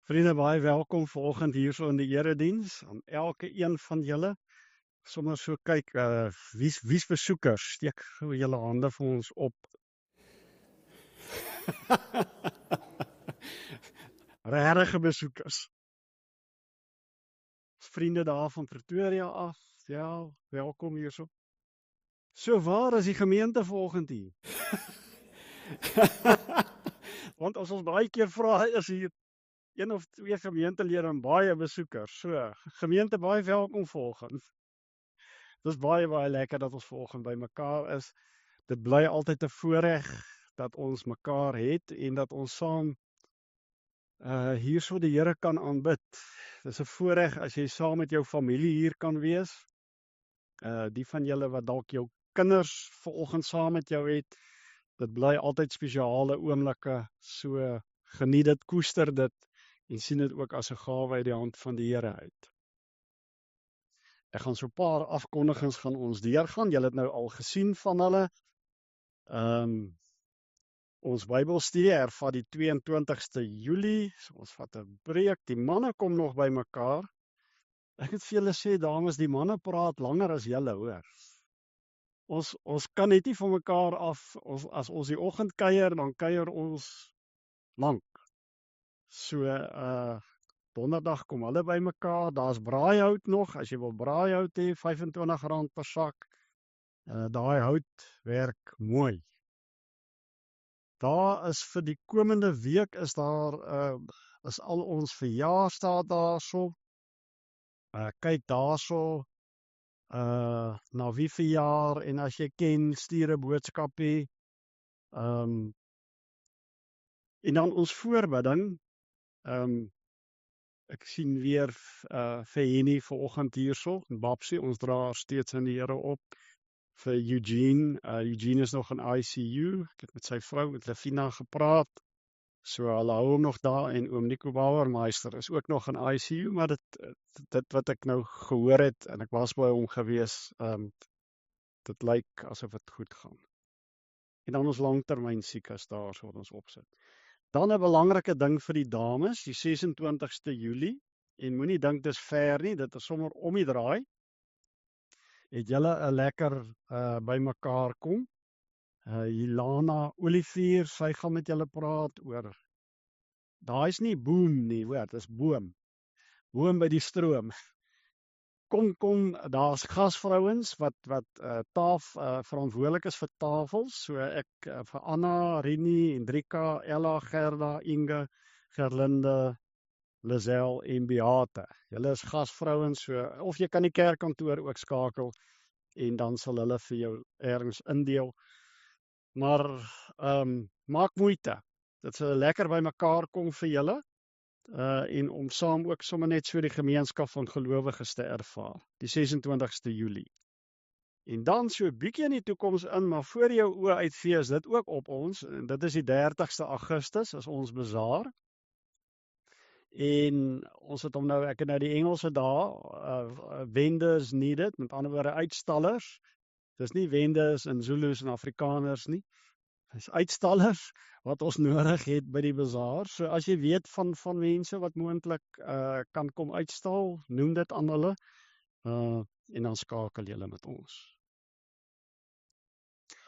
Vriende, baie welkom vanoggend hierso in die erediens aan elke een van julle. Sommer so kyk, wie's besoekers? Steek gou julle hande vir ons op. Regte besoekers. Vriende daar van Pretoria af. Ja, welkom hierso. So waar is die gemeente vanoggend hier? Want as ons baie keer vra, is hier een of twee gemeentelede en baie besoekers. So, gemeente baie welkom vanoggend. Dit is baie lekker dat ons vanoggend by mekaar is. Dit bly altyd 'n voorreg dat ons mekaar het en dat ons saam hierso die Here kan aanbid. Dis 'n voorreg as jy saam met jou familie hier kan wees. Die van julle wat dalk jou kinders vanoggend saam met jou het, dit bly altyd spesiale oomblikke. So geniet dit, koester dit en sien dit ook as 'n gawe uit die hand van die Here uit. Ek gaan so 'n paar afkondigings gaan ons deurgaan. Julle het nou al gesien van hulle. Ons Bybelstudie hervat die 22ste Julie. So ons vat 'n breek. Die manne kom nog by mekaar. Ek moet vir julle sê, dames, die manne praat langer as julle, hoor. Ons kan net nie van mekaar af, as ons die oggend kuier, dan kuier ons lank. So donderdag kom hulle by mekaar. Daar's braaihout nog, as jy wil braaihout hê, R25 per sak. Daai hout werk mooi. Daar is vir die komende week is al ons verjaarsdae daarso. Kyk daarso na wie verjaar en as jy ken, stuur 'n boodskapie. En dan ons voorbidding. Ek sien weer vir Henny vanoggend hierso, en Babsie, ons dra haar steeds in die Here op. Vir Eugene. Eugene is nog in ICU. Ek het met sy vrou, met Lefina, gepraat. So hulle hou hom nog daar en oom Nico Bauermeister is ook nog in ICU, maar dit wat ek nou gehoor het en ek was by hom gewees, dit lyk asof dit goed gaan. En dan ons langtermyn siekes daar so wat ons opsit. Dan 'n belangrike ding vir die dames, die 26ste Julie, en moenie dink dis ver nie, dit is sommer om die draai. Het julle 'n lekker by mekaar kom. Ilana Olivier, sy gaan met julle praat oor. Daai is nie boom nie, hoor, dis boom. Boom by die stroom. Kom, daar's gasvrouens wat verantwoordelik is vir tafels. So ek vir Anna, Rini, Hendrika, Ella, Gerda, Inge, Gerlinde, Lizelle en Beate. Julle is gasvrouens, so of jy kan die kerkkantoor ook skakel en dan sal hulle vir jou ergens indeel. Maar maak moeite. Dit sal lekker by mekaar kom vir julle. En om saam ook sommer net so die gemeenskap van gelowiges te ervaar. Die 26ste Julie. En dan so 'n bietjie in die toekoms in, maar voor jou oë uitvee is dit ook op ons. En dit is die 30ste Augustus, is ons bazaar. En ons het hom nou, ek het nou die Engelse dae, vendors needed, met ander woorde uitstallers. Dis nie vendors in Zulus en Afrikaners nie. Dis uitstallers wat ons nodig het by die bazaar. So as jy weet van mense wat moontlik kan kom uitstal, noem dit aan hulle. En dan skakel julle met ons.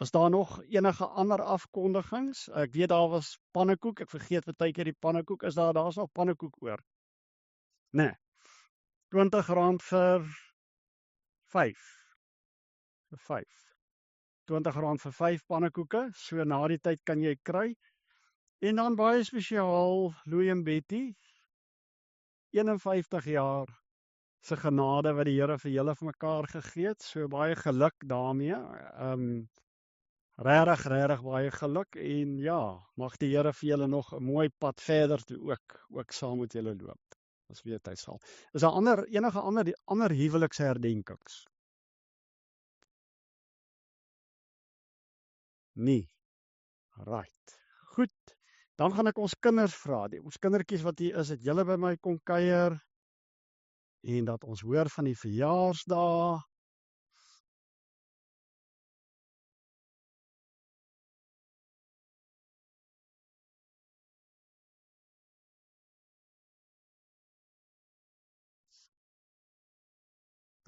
Is daar nog enige ander afkondigings? Ek weet daar was pannekoek. Ek vergeet baie keer die pannekoek. Daar's nog pannekoek oor? Nee. R20 vir 5. Vir 5. R20 vir 5 pannekoeke. So na die tyd kan jy kry. En dan baie spesiaal, Louie en Betty. 51 jaar se genade wat die Here vir julle vir mekaar gegee het. So baie geluk daarmee. Regtig baie geluk en ja, mag die Here vir julle nog 'n mooi pad verder toe ook saam met julle loop. As weet hy sal. Is daar enige ander huweliksherdenkings? Nee. Right. Goed. Dan gaan ek ons kinders vra. Ons kindertjies wat hier is, het julle by my kom kuier en dat ons hoor van die verjaarsdae.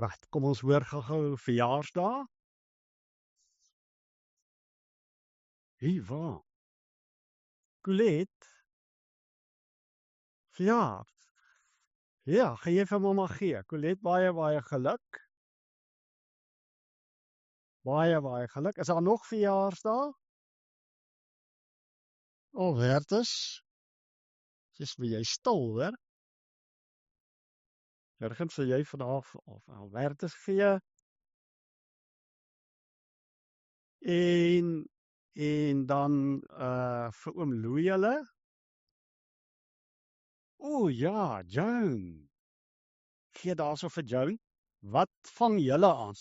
Right, kom ons hoor gou verjaarsdae. Hier waar. Colette, verjaar. Ja, gaan jy vir mamma gee. Colette, baie geluk. Baie geluk. Is daar nog verjaarsdae? Oh, Werters. Dis wie jy stil, hoor. Ergens sal jy vanaf of al Werters gee. En dan vir oom Louie hulle. O ja, Joan. Gee daarso vir Joan. Wat vang julle aan?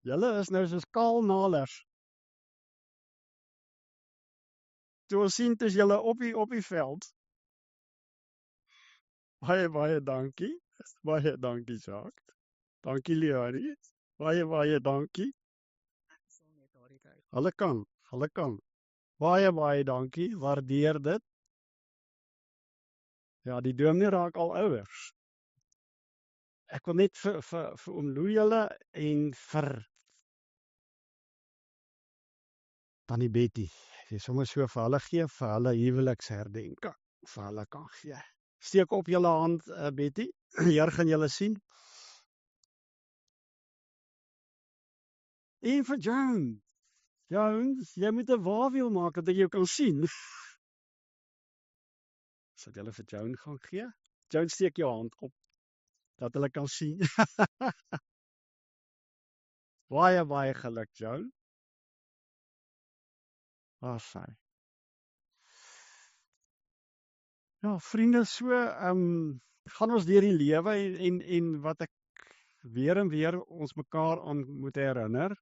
Julle is nou soos kaalnalers. Toe ons sien dis julle op die veld. Baie dankie. Baie dankie, Jacques. Dankie, Leonie. Baie dankie. Hulle kan. Baie dankie. Waardeer dit. Ja, die dominee raak al ouers. Ek wil net vir oom Louie hulle en vir Tannie Betty. Jy sommer so vir hulle gee, vir hulle huweliksherdenking. Vir hulle kan gee. Steek op julle hand, Betty. Hier gaan julle sien. En vir Joan. Jones, jy moet 'n waawiel maak dat ek jou kan sien. Sal julle vir Joan gaan gee? Joan, steek jou hand op dat hulle kan sien. Baie geluk, Joan. Waar sy? Ja, vriende, so gaan ons deur die lewe en wat ek weer en weer ons mekaar aan moet herinner,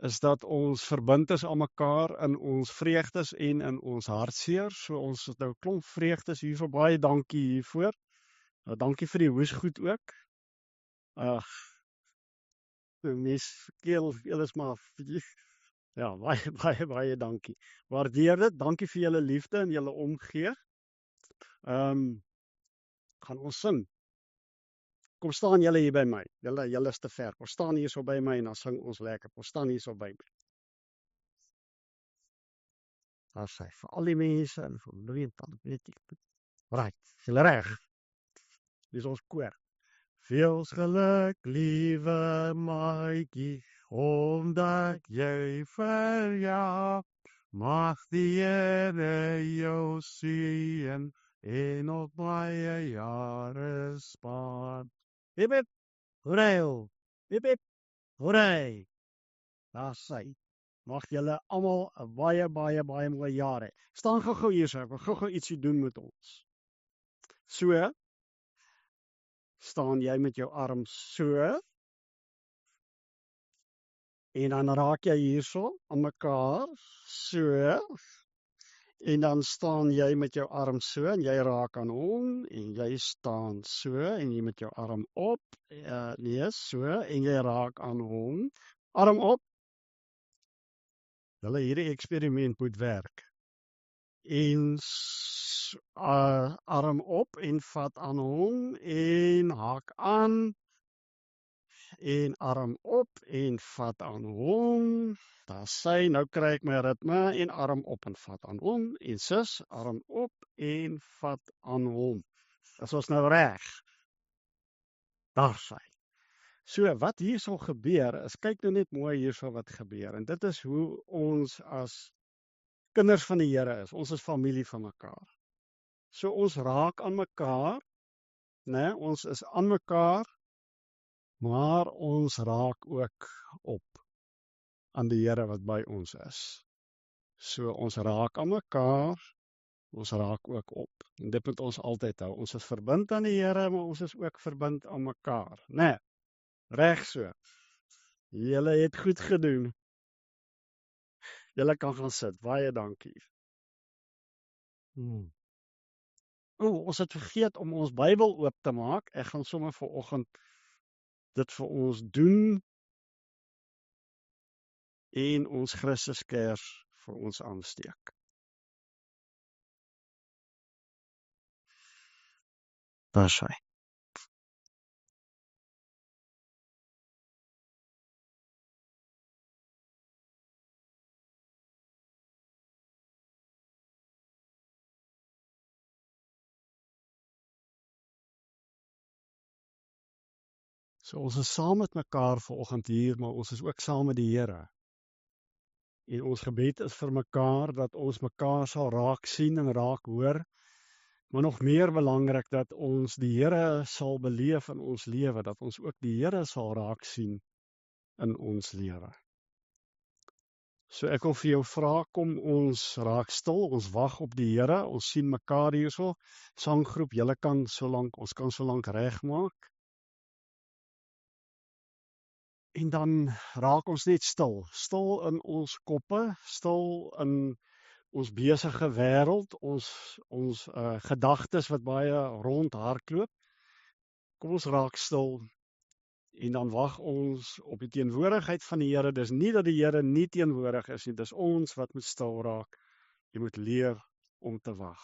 is dat ons verbind is aan mekaar in ons vreugdes en in ons hartseer. So ons het nou klomp vreugdes hiervoor. Baie dankie hiervoor. Dankie vir die hoesgoed ook. Ag, mens keel is maar ja, baie dankie. Waardeer dit. Dankie vir julle liefde en julle omgee. Gaan ons sing. Kom staan julle hier by my. Julle is te ver. Kom staan hier so by my en dan sing ons lekker. Kom staan hier so by my. Daar sê vir al die mense en vir Louie en Tannie Betty. Right, julle reg. Dis ons koor. Veel geluk, liewe maatjie, omdat jy verjaar. Mag die Here jou seën en nog baie jare spaar. Hip hip, hoerij, hip hip, hoerij. Daar sê, mag julle almal 'n baie mooi jaar hê. Staan gou hier so, ek wil gou ietsie doen met ons. So, staan jy met jou arm so, en dan raak jy hierso aan mekaar, so, en dan staan jy met jou arm so, en jy raak aan hom, en jy staan so, en jy met jou arm op, nee, so, en jy raak aan hom, arm op. Hulle hierdie eksperiment moet werk. En arm op, en vat aan hom, en haak aan, en arm op, en vat aan hom, daar sê, nou kry ek my ritme, en arm op, en vat aan hom, en sis, arm op, en vat aan hom. Is ons nou reg? Daar sê. So, wat hier sal gebeur, is, kyk nou net mooi hier sal wat gebeur, en dit is hoe ons as kinders van die Here is, ons is familie van mekaar. So, ons raak aan mekaar, né? Ons is aan mekaar, maar ons raak ook op aan die Here wat by ons is. So ons raak aan mekaar, ons raak ook op. En dit moet ons altyd hou. Ons is verbind aan die Here, maar ons is ook verbind aan mekaar, né? Reg so. Julle het goed gedoen. Julle kan gaan sit. Baie dankie. Ons het vergeet om ons Bybel oop te maak. Ek gaan sommer vanoggend dit vir ons doen en ons Christuskers vir ons aansteek. Daar sê. So ons is saam met mekaar vanoggend hier, maar ons is ook saam met die Here. En ons gebed is vir mekaar dat ons mekaar sal raak sien en raak hoor, maar nog meer belangrik dat ons die Here sal beleef in ons lewe, dat ons ook die Here sal raak sien in ons lewe. So ek wil vir jou vra, kom ons raak stil, ons wag op die Here, ons sien mekaar hierso, sanggroep, julle kan ons kan so lank regmaak. En dan raak ons net stil, stil in ons koppe, stil in ons besige wêreld, ons gedagtes wat baie rond hardloop. Kom ons raak stil en dan wag ons op die teenwoordigheid van die Here. Dis nie dat die Here nie teenwoordig is nie, dis ons wat moet stil raak. Jy moet leer om te wag.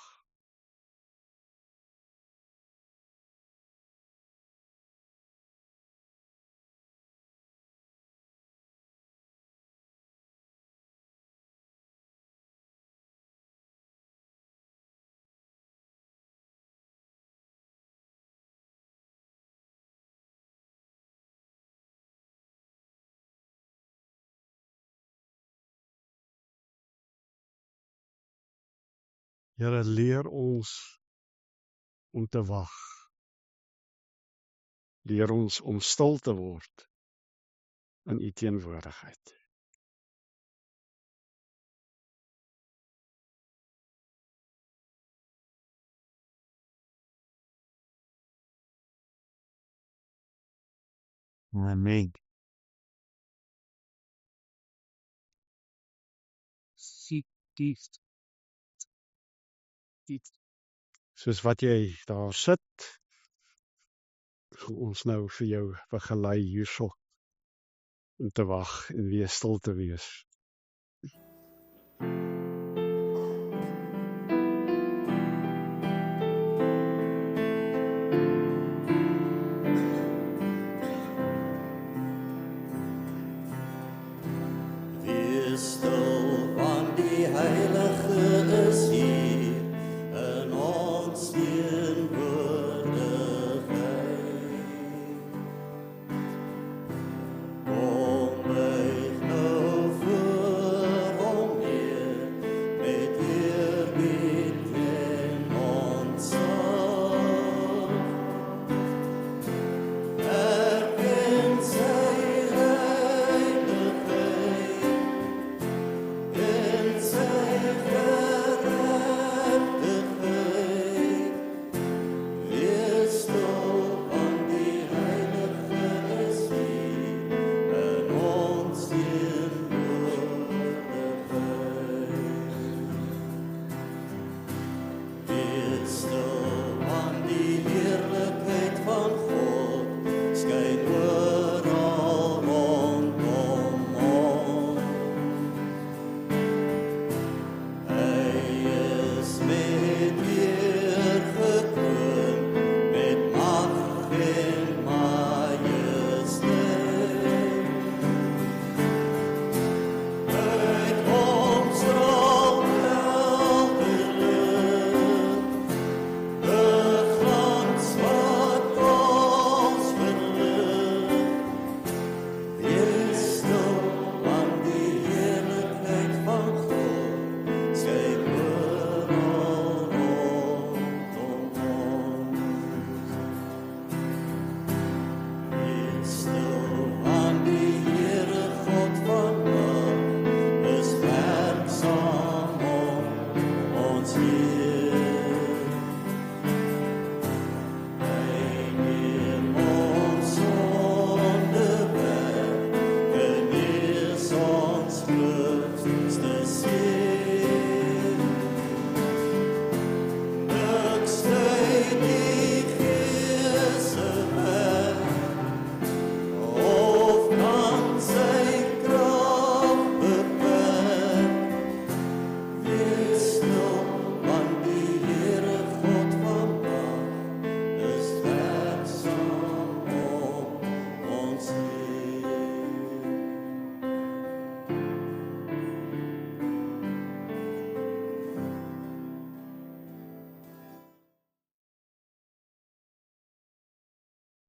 Here, leer ons om te wag. Leer ons om stil te word in U teenwoordigheid. Amen. Seek this. Soos wat jy daar sit, gaan ons nou vir jou begelei hierso om te wag en weer stil te wees. Wees stil, want die Heilige is hier in ons teenwoordigheid. Kom buig nou voor hom neer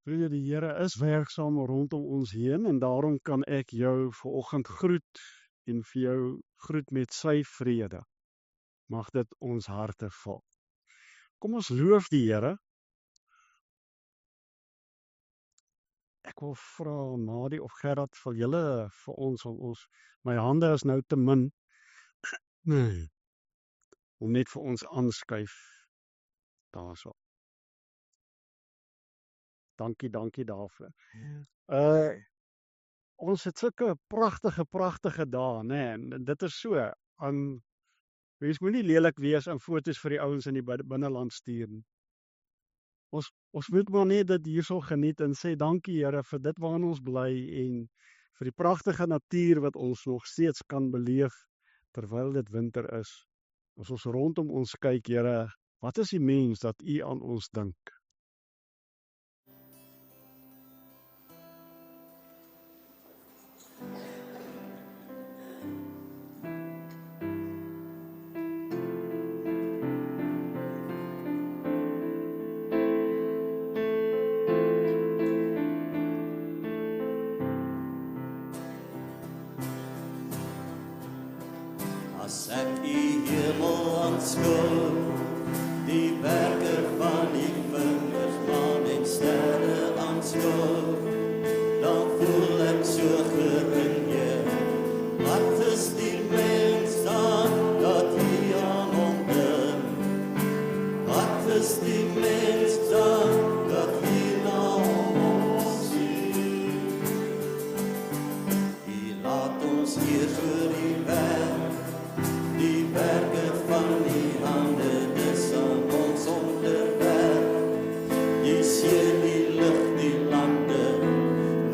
Vriende, die Here is werksaam rondom ons heen en daarom kan ek jou vanoggend groet en vir jou groet met sy vrede. Mag dit ons harte vul. Kom ons loof die Here. Ek wil vra Nadie of Gerard vir julle vir ons, my hande is nou te min, om net vir ons aanskuif daarso. Dankie daarvoor. Ons het sulke pragtige dae, né? En dit is so, wees moenie lelik wees en foto's vir die ouens in die binneland stuur nie. Ons moet maar net dit hierso geniet en sê dankie Here vir dit waarin ons bly en vir die pragtige natuur wat ons nog steeds kan beleef terwyl dit winter is. As ons rondom ons kyk, Here, wat is die mens dat U aan ons dink? As ek die hemel aanskou, die werke van die vingers, maan en sterre aanskou, dan voel ek so gering, Heer. Wat is die mens dan, dat U aan hom dink? Wat is die mens dan, dat U na hom sien? U laat ons hier voor die werk, die werke van die hande, dis aan ons onderwerp. Die see, die lug, die lande,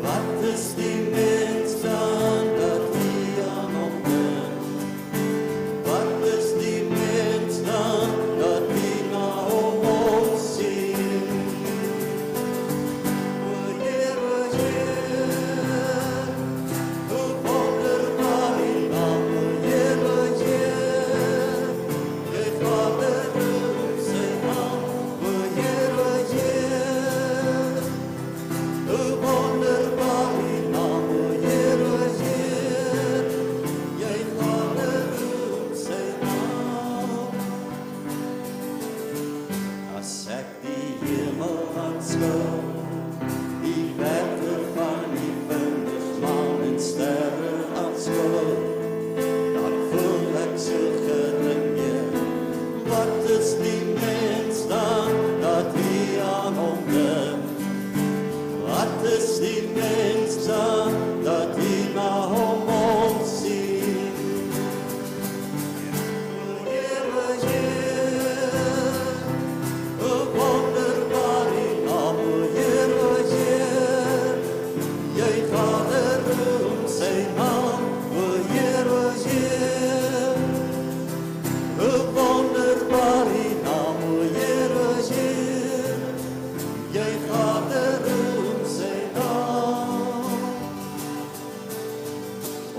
wat is die mens dan, dat U aan hom dink? Wat is die mens dan, dat U na hom omsien? O Heer, hoe wonderbaar U naam, o Heer, as ek die hemel aanskou, die werke van die vingers, maan en sterre aanskou, dan voel ek so gering, Heer. Wat is die mens dan, dat U aan hom dink? Wat is die mens dan, dat U na hom omsien?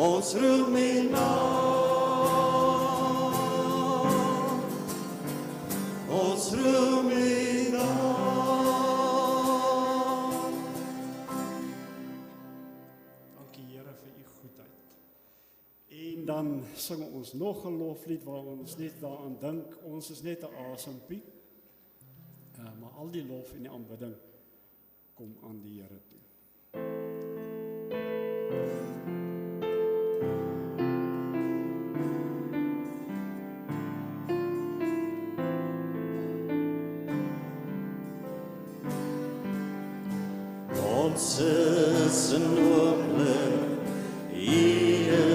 Ons roem U naam, ons roem U naam. Dankie Here vir U goedheid. En dan sing ons nog 'n loflied waar ons net daaraan dink, ons is net 'n asempie, maar al die lof en die aanbidding kom aan die Here toe. Ons is 'n oomblik, U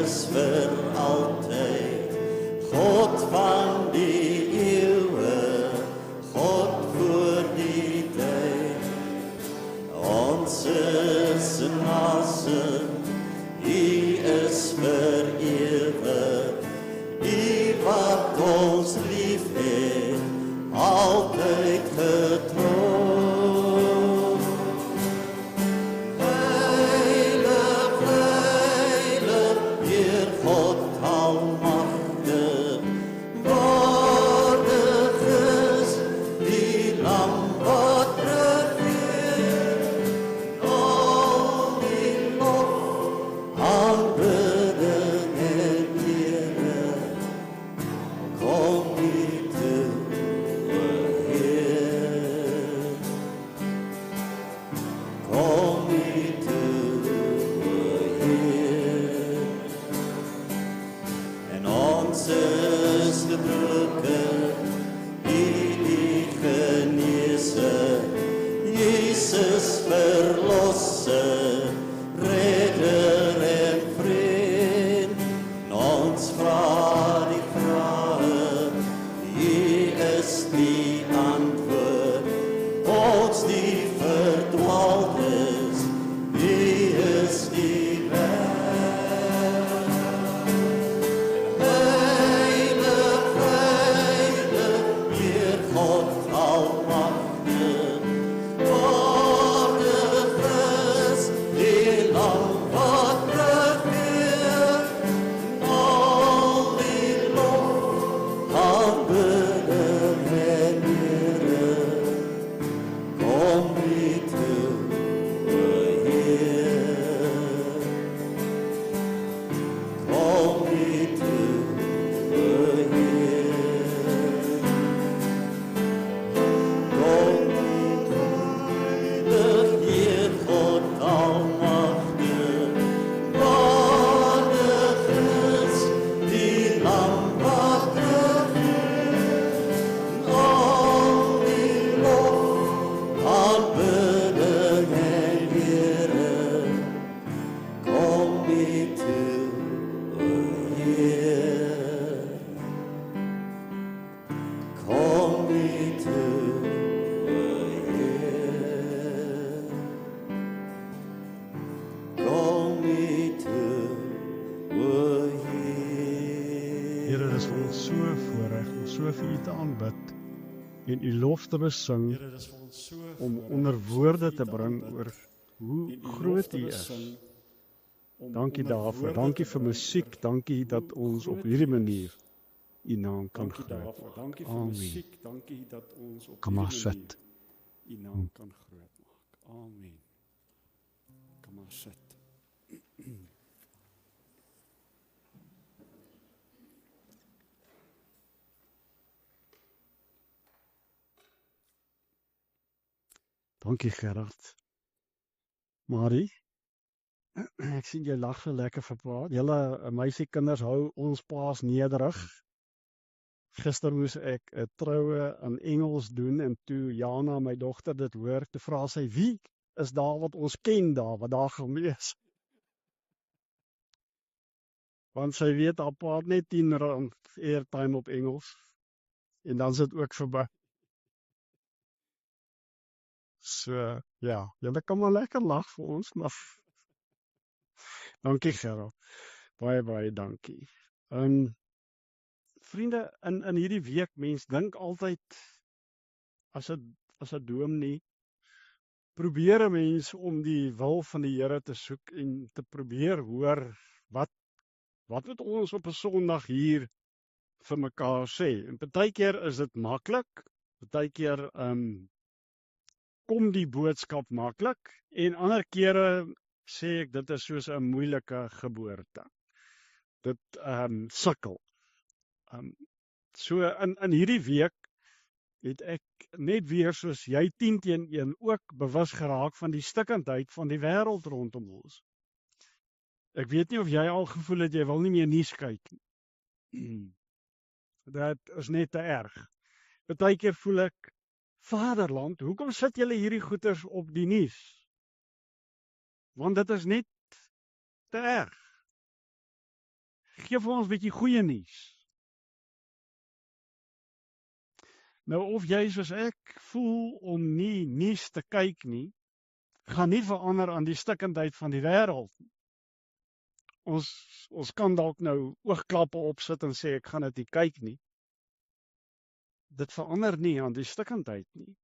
is vir altyd, God van die eeuwe, God voor die tyd. Ons is 'n asem, U is vir ewig, U wat ons lief het, altyd getrou. dis vir ons so 'n voorreg om so vir U te aanbid en U lof te besing, Here, dis vir ons so om voorreg onder so woorde vir U te bring aanbid oor hoe en U lof groot te U besing, is. om Dankie onder daarvoor. woorde Dankie te vir bring musiek. oor Dankie dat hoe ons op groot hierdie U is. manier U naam kan Dankie groot daarvoor. maak. Dankie vir Amen. musiek. Dankie dat ons op Kom maar hierdie manier sit. U naam kan groot maak. Amen. Kom maar sit. Dankie Gerard. Marie, ek sien jy lag so lekker vir pa. Julle meisiekinders hou ons paas nederig. Gister moes ek 'n troue in Engels doen en toe Jana, my dogter, dit hoor, toe vra sy, wie is daar wat ons ken daar, wat daar gaan wees? Want sy weet haar pa het net R10 airtime op Engels en dan is dit ook verby. So, ja, julle kan maar lekker lag vir ons, maar dankie Gerard. Baie dankie. Vriende, in hierdie week, mens dink altyd as 'n dominee probeer 'n mens om die wil van die Here te soek en te probeer hoor wat moet ons op 'n Sondag hier vir mekaar sê. En partykeer is dit maklik, partykeer kom die boodskap maklik en ander kere sê ek dit is soos 'n moeilike geboorte. Dit sukkel. So in hierdie week het ek net weer soos jy 10-1 ook bewus geraak van die stikkindheid van die wêreld rondom ons. Ek weet nie of jy al gevoel het jy wil nie meer nuus kyk nie. Dit is net te erg. Partykeer voel ek, Vaderland, hoekom sit julle hierdie goeters op die nuus? Want dit is net te erg. Geef vir ons 'n bietjie goeie nuus. Nou of jy soos ek voel om nie nuus te kyk nie, gaan nie verander aan die stikkindheid van die wêreld. Ons kan dalk nou oogklappe opsit en sê ek gaan dit nie kyk nie. Dit verander nie aan die stikkindheid nie.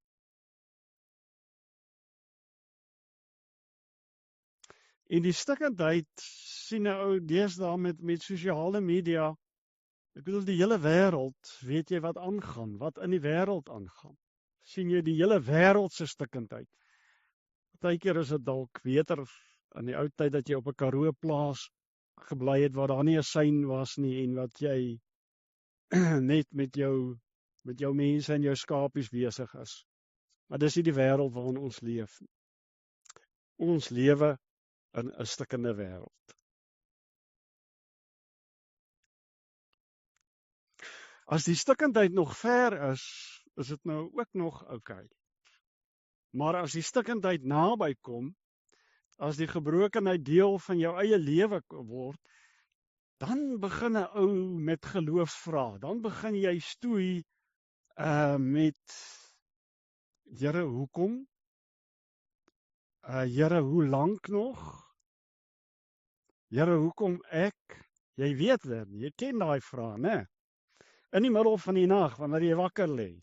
En die stikkindheid sien 'n ou deesdae met sosiale media. Ek bedoel die hele wêreld, weet jy wat aangaan, wat in die wêreld aangaan. Sien jy die hele wêreld se stikkindheid. Partykeer is dit dalk beter in die ou tyd dat jy op 'n Karoo plaas gebly het waar daar nie 'n sein was nie en wat jy net met jou mense en jou skapies besig is. Maar dis nie die wêreld waarin ons leef nie. Ons lewe in 'n stikkende wêreld. As die stikkindheid nog ver is dit nou ook nog oukei. Maar as die stikkindheid naby kom, as die gebrokenheid deel van jou eie lewe word, dan begin 'n ou met geloofsvrae. Dan begin jy stoei met Here, hoekom? Here, hoe lank nog? Here, hoekom ek? Jy weet dit, jy ken daai vrae, né? In die middel van die nag wanneer jy wakker lê.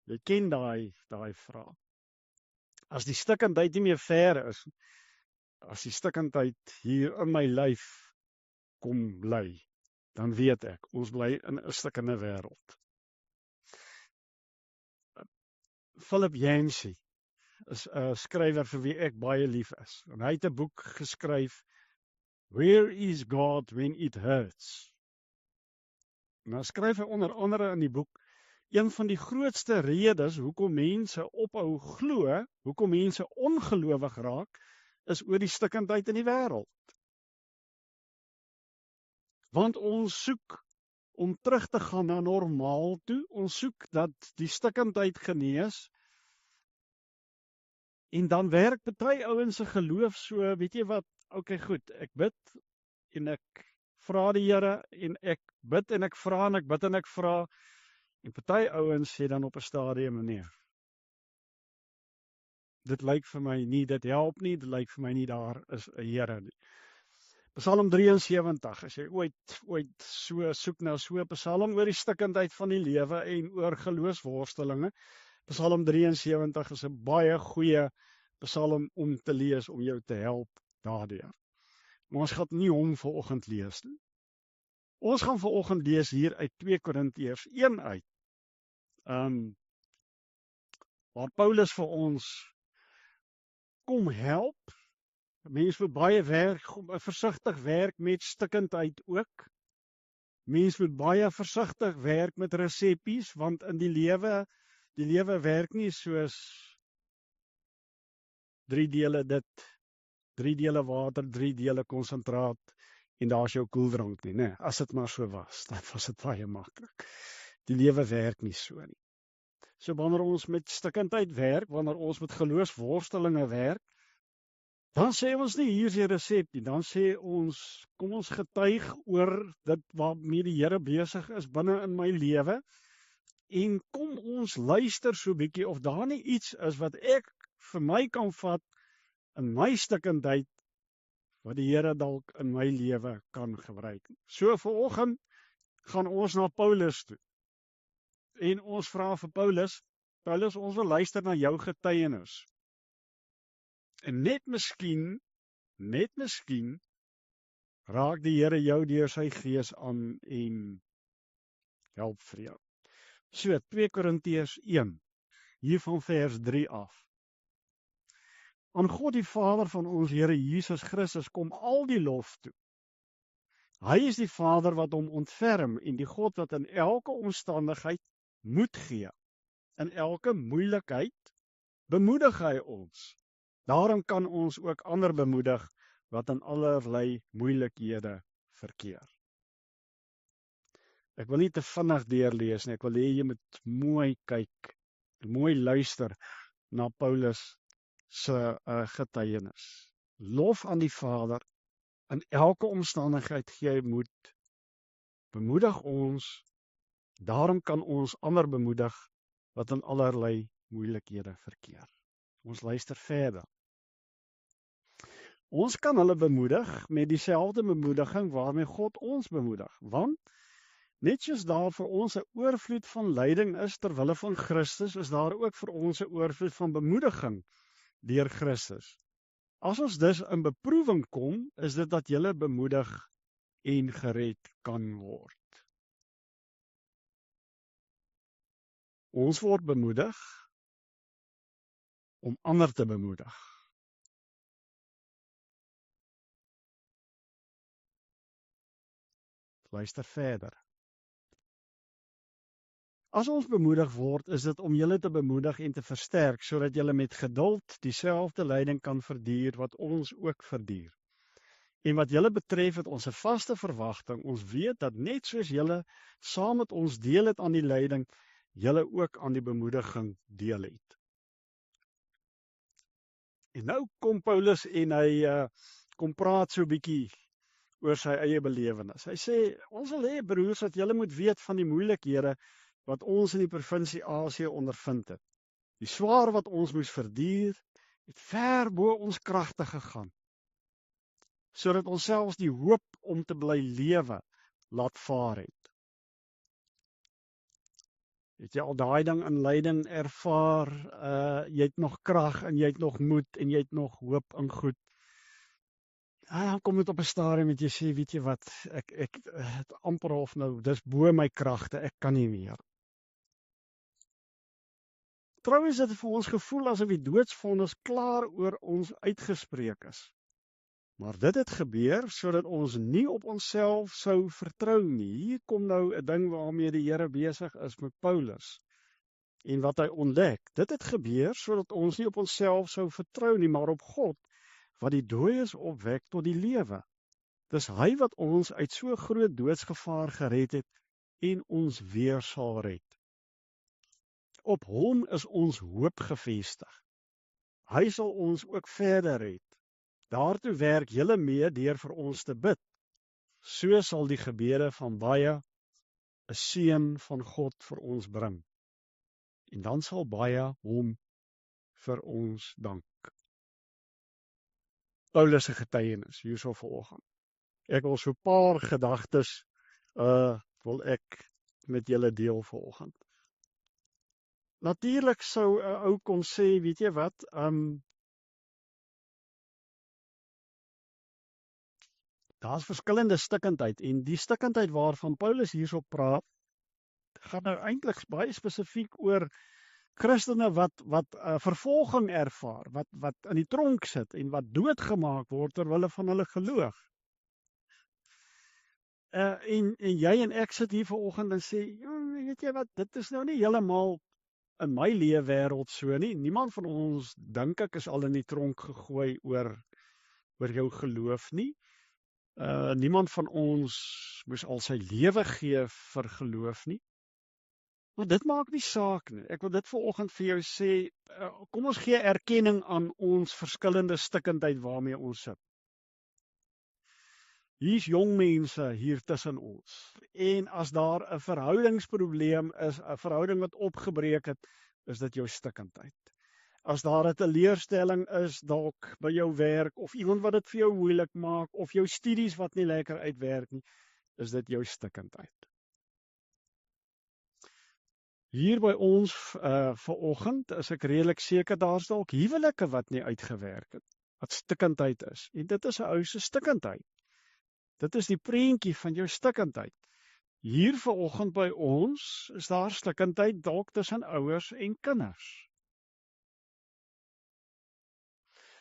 Jy ken daai vrae. As die stikkindheid nie meer ver is, as die stikkindheid hier in my lyf kom bly, dan weet ek, ons bly in 'n stikkende wêreld. Philip Yancey is 'n skrywer vir wie ek baie lief is. En hy het 'n boek geskryf, Where is God when it hurts? En dan skryf hy onder andere in die boek, een van die grootste redes hoekom mense ophou glo, hoekom mense ongelowig raak, is oor die stikkindheid in die wêreld. Want ons soek om terug te gaan na normaal toe, ons soek dat die stikkindheid genees, en dan werk party ouens se geloof so, weet jy wat, okay goed, ek bid, en ek vra die Here, en ek bid en ek vra, en ek bid en ek vra, en party ouens sê dan op 'n stadium, nee, dit lyk vir my nie, dit help nie, dit lyk vir my nie, daar is 'n Here nie. Psalm 73, as jy ooit so soek na so 'n psalm oor die stikkindheid van die lewe en oor geloofsworstelinge, Psalm 73 is 'n baie goeie psalm om te lees, om jou te help daardeur. Maar ons gaan nie hom vanoggend lees nie. Ons gaan vanoggend lees hier uit 2 Korintiërs 1 uit, waar Paulus vir ons kom help. Mens moet baie versigtig werk met stikkindheid ook. Mens moet baie versigtig werk met resepies, want in die lewe werk nie soos 3 dele dit, 3 dele water, 3 dele konsentraat en daar's jou koeldrank nie, né? As dit maar so was, dan was dit baie maklik. Die lewe werk nie so nie. So wanneer ons met stikkindheid werk, wanneer ons met geloofsworstelinge werk, dan sê ons nie hier is die resep nie, dan sê ons, kom ons getuig oor dit waarmee die Here besig is binne in my lewe, en kom ons luister so bietjie of daar nie iets is wat ek vir my kan vat in my stikkindheid, wat die Here dalk in my lewe kan gebruik. So vanoggend gaan ons na Paulus toe, en ons vra vir Paulus, ons wil luister na jou getuienis. En net miskien, raak die Here jou deur sy gees aan en help vir jou. So, 2 Korintiërs 1, hier van vers 3 af. Aan God die Vader van ons Here Jesus Christus kom al die lof toe. Hy is die Vader wat hom ontferm en die God wat in elke omstandigheid moed gee. In elke moeilikheid bemoedig hy ons. Daarom kan ons ook ander bemoedig wat in allerlei moeilikhede verkeer. Ek wil nie te vinnig deurlees nie, ek wil hê jy moet mooi kyk, mooi luister na Paulus se getuienis. Lof aan die Vader, in elke omstandigheid gee hy moed, bemoedig ons, daarom kan ons ander bemoedig wat in allerlei moeilikhede verkeer. Ons luister verder. Ons kan hulle bemoedig met dieselfde bemoediging waarmee God ons bemoedig, want net soos daar vir ons 'n oorvloed van lyding is ter wille van Christus, is daar ook vir ons 'n oorvloed van bemoediging deur Christus. As ons dus in beproewing kom, is dit dat julle bemoedig en gered kan word. Ons word bemoedig om ander te bemoedig. Luister verder. As ons bemoedig word, is dit om julle te bemoedig en te versterk, sodat julle met geduld dieselfde lyding kan verduur wat ons ook verduur. En wat julle betref het ons 'n vaste verwagting, ons weet dat net soos julle saam met ons deel het aan die lyding, julle ook aan die bemoediging deel het. En nou kom Paulus en hy kom praat so 'n bietjie oor sy eie belewenis. Hy sê, ons wil hê broers dat julle moet weet van die moeilikhede wat ons in die provinsie Asië ondervind het. Die swaar wat ons moes verduur, het ver bo ons kragte gegaan, sodat ons selfs die hoop om te bly lewe laat vaar het. Het jy al daai ding in lyding ervaar, jy het nog krag en jy het nog moed en jy het nog hoop in goed. Dan kom dit op 'n stadium met jy sê, weet jy wat, ek het amper of nou, dis bo my kragte, ek kan nie meer. Trouwens het vir ons gevoel asof die doodsvonnis klaar oor ons uitgespreek is. Maar dit het gebeur sodat ons nie op onsself sou vertrou nie. Hier kom nou 'n ding waarmee die Here besig is met Paulus. En wat hy ontdek, dit het gebeur sodat ons nie op onsself sou vertrou nie, maar op God, wat die dooies opwek tot die lewe. Dis hy wat ons uit so groot doodsgevaar gered het en ons weer sal red. Op hom is ons hoop gefestig. Hy sal ons ook verder red. Daartoe werk julle mee deur vir ons te bid. So sal die gebede van baie 'n seën van God vir ons bring. En dan sal baie hom vir ons dank. Paulus se getuienis hierso vanoggend. Ek wil so 'n paar gedagtes wil ek met julle deel vanoggend. Natuurlik sou 'n ou kon sê, weet jy wat, daar's verskillende stikkindheid en die stikkindheid waarvan Paulus hierso praat, gaan nou eintlik baie spesifiek oor Christene wat vervolging ervaar, wat in die tronk sit en wat doodgemaak word ter wille van hulle geloof. En jy en ek sit hier vanoggend en sê, ja, weet jy wat, dit is nou nie heeltemal in my leefwêreld so nie. Niemand van ons, dink ek, is al in die tronk gegooi oor jou geloof nie. Niemand van ons moes al sy lewe gee vir geloof nie. Maar dit maak nie saak nie. Ek wil dit vanoggend vir jou sê, kom ons gee erkenning aan ons verskillende stikkindheid waarmee ons sit. Hier's jong mense hier tussen ons. En as daar 'n verhoudingsprobleem is, 'n verhouding wat opgebreek het, is dit jou stikkindheid. As daar 'n teleurstelling is dalk by jou werk of iemand wat dit vir jou moeilik maak of jou studies wat nie lekker uitwerk nie, is dit jou stikkindheid. Hier by ons vanoggend is ek redelik seker daar's dalk huwelike wat nie uitgewerk het, wat stikkindheid is. En dit is 'n ou se stikkindheid. Dit is die prentjie van jou stikkindheid. Hier vanoggend by ons is daar stikkindheid dalk tussen ouers en kinders.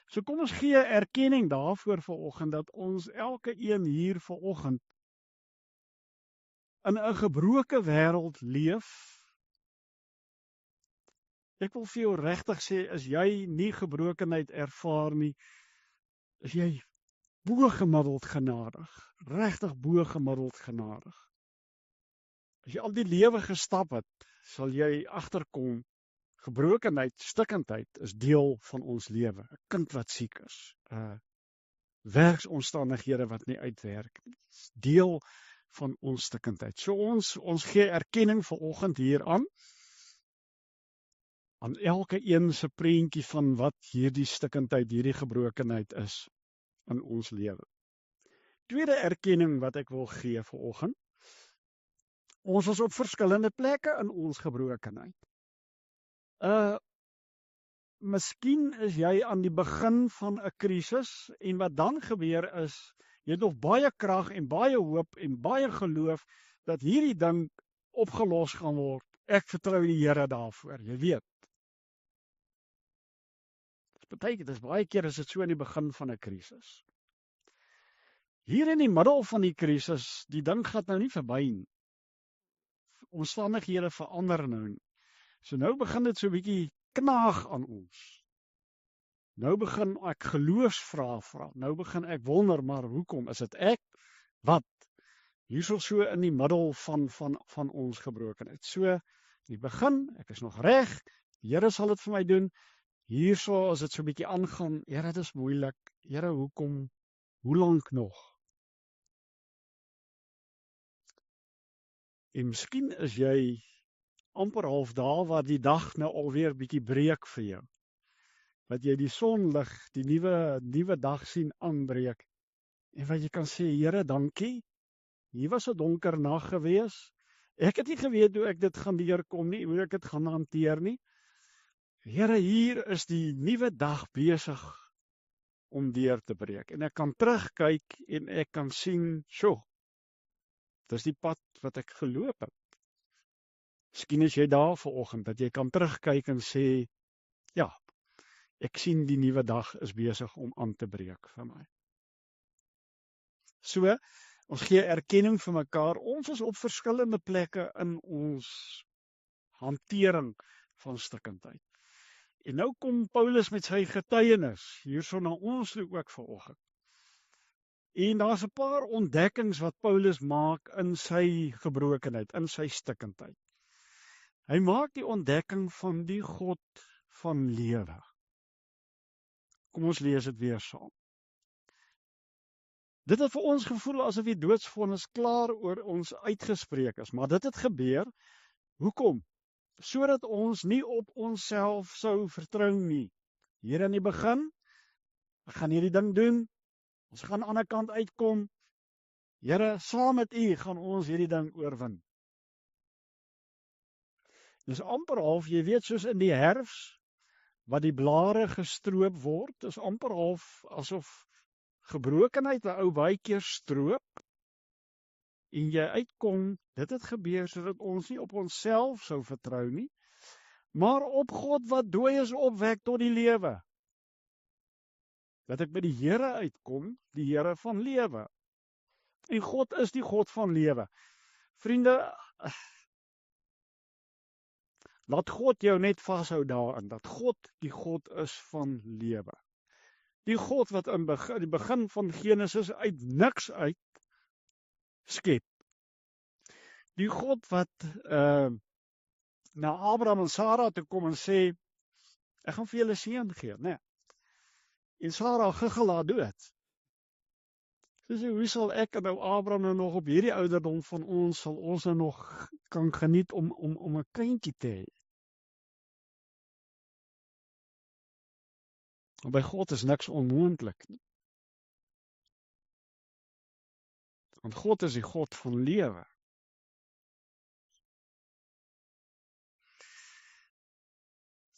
So kom ons gee erkenning daarvoor vanoggend dat ons elke een hier vanoggend in 'n gebroke wêreld leef. Ek wil vir jou regtig sê, as jy nie gebrokenheid ervaar nie, is jy bo-gemiddeld genadig, regtig bo-gemiddeld genadig. As jy al die lewe gestap het, sal jy agterkom, gebrokenheid, stikkindheid is deel van ons lewe. 'n Kind wat siek is, werksomstandighede wat nie uitwerk nie, is deel van ons stikkindheid. So ons gee erkenning vanoggend hier aan elke een se prentjie van wat hierdie stikkindheid, hierdie gebrokenheid is in ons lewe. Tweede erkenning wat ek wil gee vanoggend. Ons is op verskillende plekke in ons gebrokenheid. Miskien is jy aan die begin van 'n krisis en wat dan gebeur is, jy het nog baie krag en baie hoop en baie geloof dat hierdie ding opgelos gaan word. Ek vertrou die Here daarvoor, jy weet. Dit is baie keer is dit so in die begin van 'n krisis. Hier in die middel van die krisis, die ding gaan nou nie verby nie. Omstandighede verander nou nie. So nou begin dit so 'n bietjie knaag aan ons. Nou begin ek geloofsvrae vra. Nou begin ek wonder, maar hoekom? Is dit ek? Wat? Hierso so in die middel van ons gebrokenheid. So, in die begin, ek is nog reg, die Here sal dit vir my doen. Hierso as dit so 'n bietjie aangaan, Here, dit is moeilik. Here, hoekom? Hoe lank nog? En miskien is jy amper half daar waar die dag nou alweer bietjie breek vir jou. Wat jy die sonlig, die nuwe dag sien aanbreek. En wat jy kan sê, Here, dankie. Hier was 'n donker nag gewees. Ek het nie geweet hoe ek dit gaan deurkom nie, hoe ek dit gaan hanteer nie. Here, hier is die nuwe dag besig om deur te breek. En ek kan terugkyk en ek kan sien, sjoe, dis die pad wat ek geloop het. Miskien is jy daar vanoggend, dat jy kan terugkyk en sê, ja, ek sien die nuwe dag is besig om aan te breek vir my. So, ons gee erkenning vir mekaar, ons is op verskillende plekke in ons hantering van stikkindheid. En nou kom Paulus met sy getuienis, hierso na ons toe ook vanoggend. En daar's 'n paar ontdekkings wat Paulus maak in sy gebrokenheid, in sy stikkindheid. Hy maak die ontdekking van die God van lewe. Kom ons lees dit weer saam. Dit het vir ons gevoel asof die doodsvonnis klaar oor ons uitgespreek is, maar dit het gebeur. Hoekom? Sodat ons nie op onsself sou vertrou nie. Hier in die begin, ek gaan hierdie ding doen, ons gaan aan die ander kant uitkom, Here, saam met U gaan ons hierdie ding oorwin. Dis amper half, jy weet, soos in die herfs, wat die blare gestroop word, dis amper half asof gebrokenheid 'n ou baie keer stroop, en jy uitkom, dit het gebeur sodat ons nie op onsself sou vertrou nie, maar op God wat dooies opwek tot die lewe. Dat ek by die Here uitkom, die Here van lewe. En God is die God van lewe. Vriende, laat God jou net vashou daarin, dat God die God is van lewe. Die God wat in die begin van Genesis uit niks uit skep. Die God wat na Abraham en Sarah toe kom en sê, ek gaan vir julle seun gee, né? En Sarah giggel haar dood. Sy sê, hoe sal ek en nou Abraham nou nog op hierdie ouderdom van ons, sal ons nou nog kan geniet om 'n kindjie te hê? By God is niks onmoontlik nie. Want God is die God van lewe.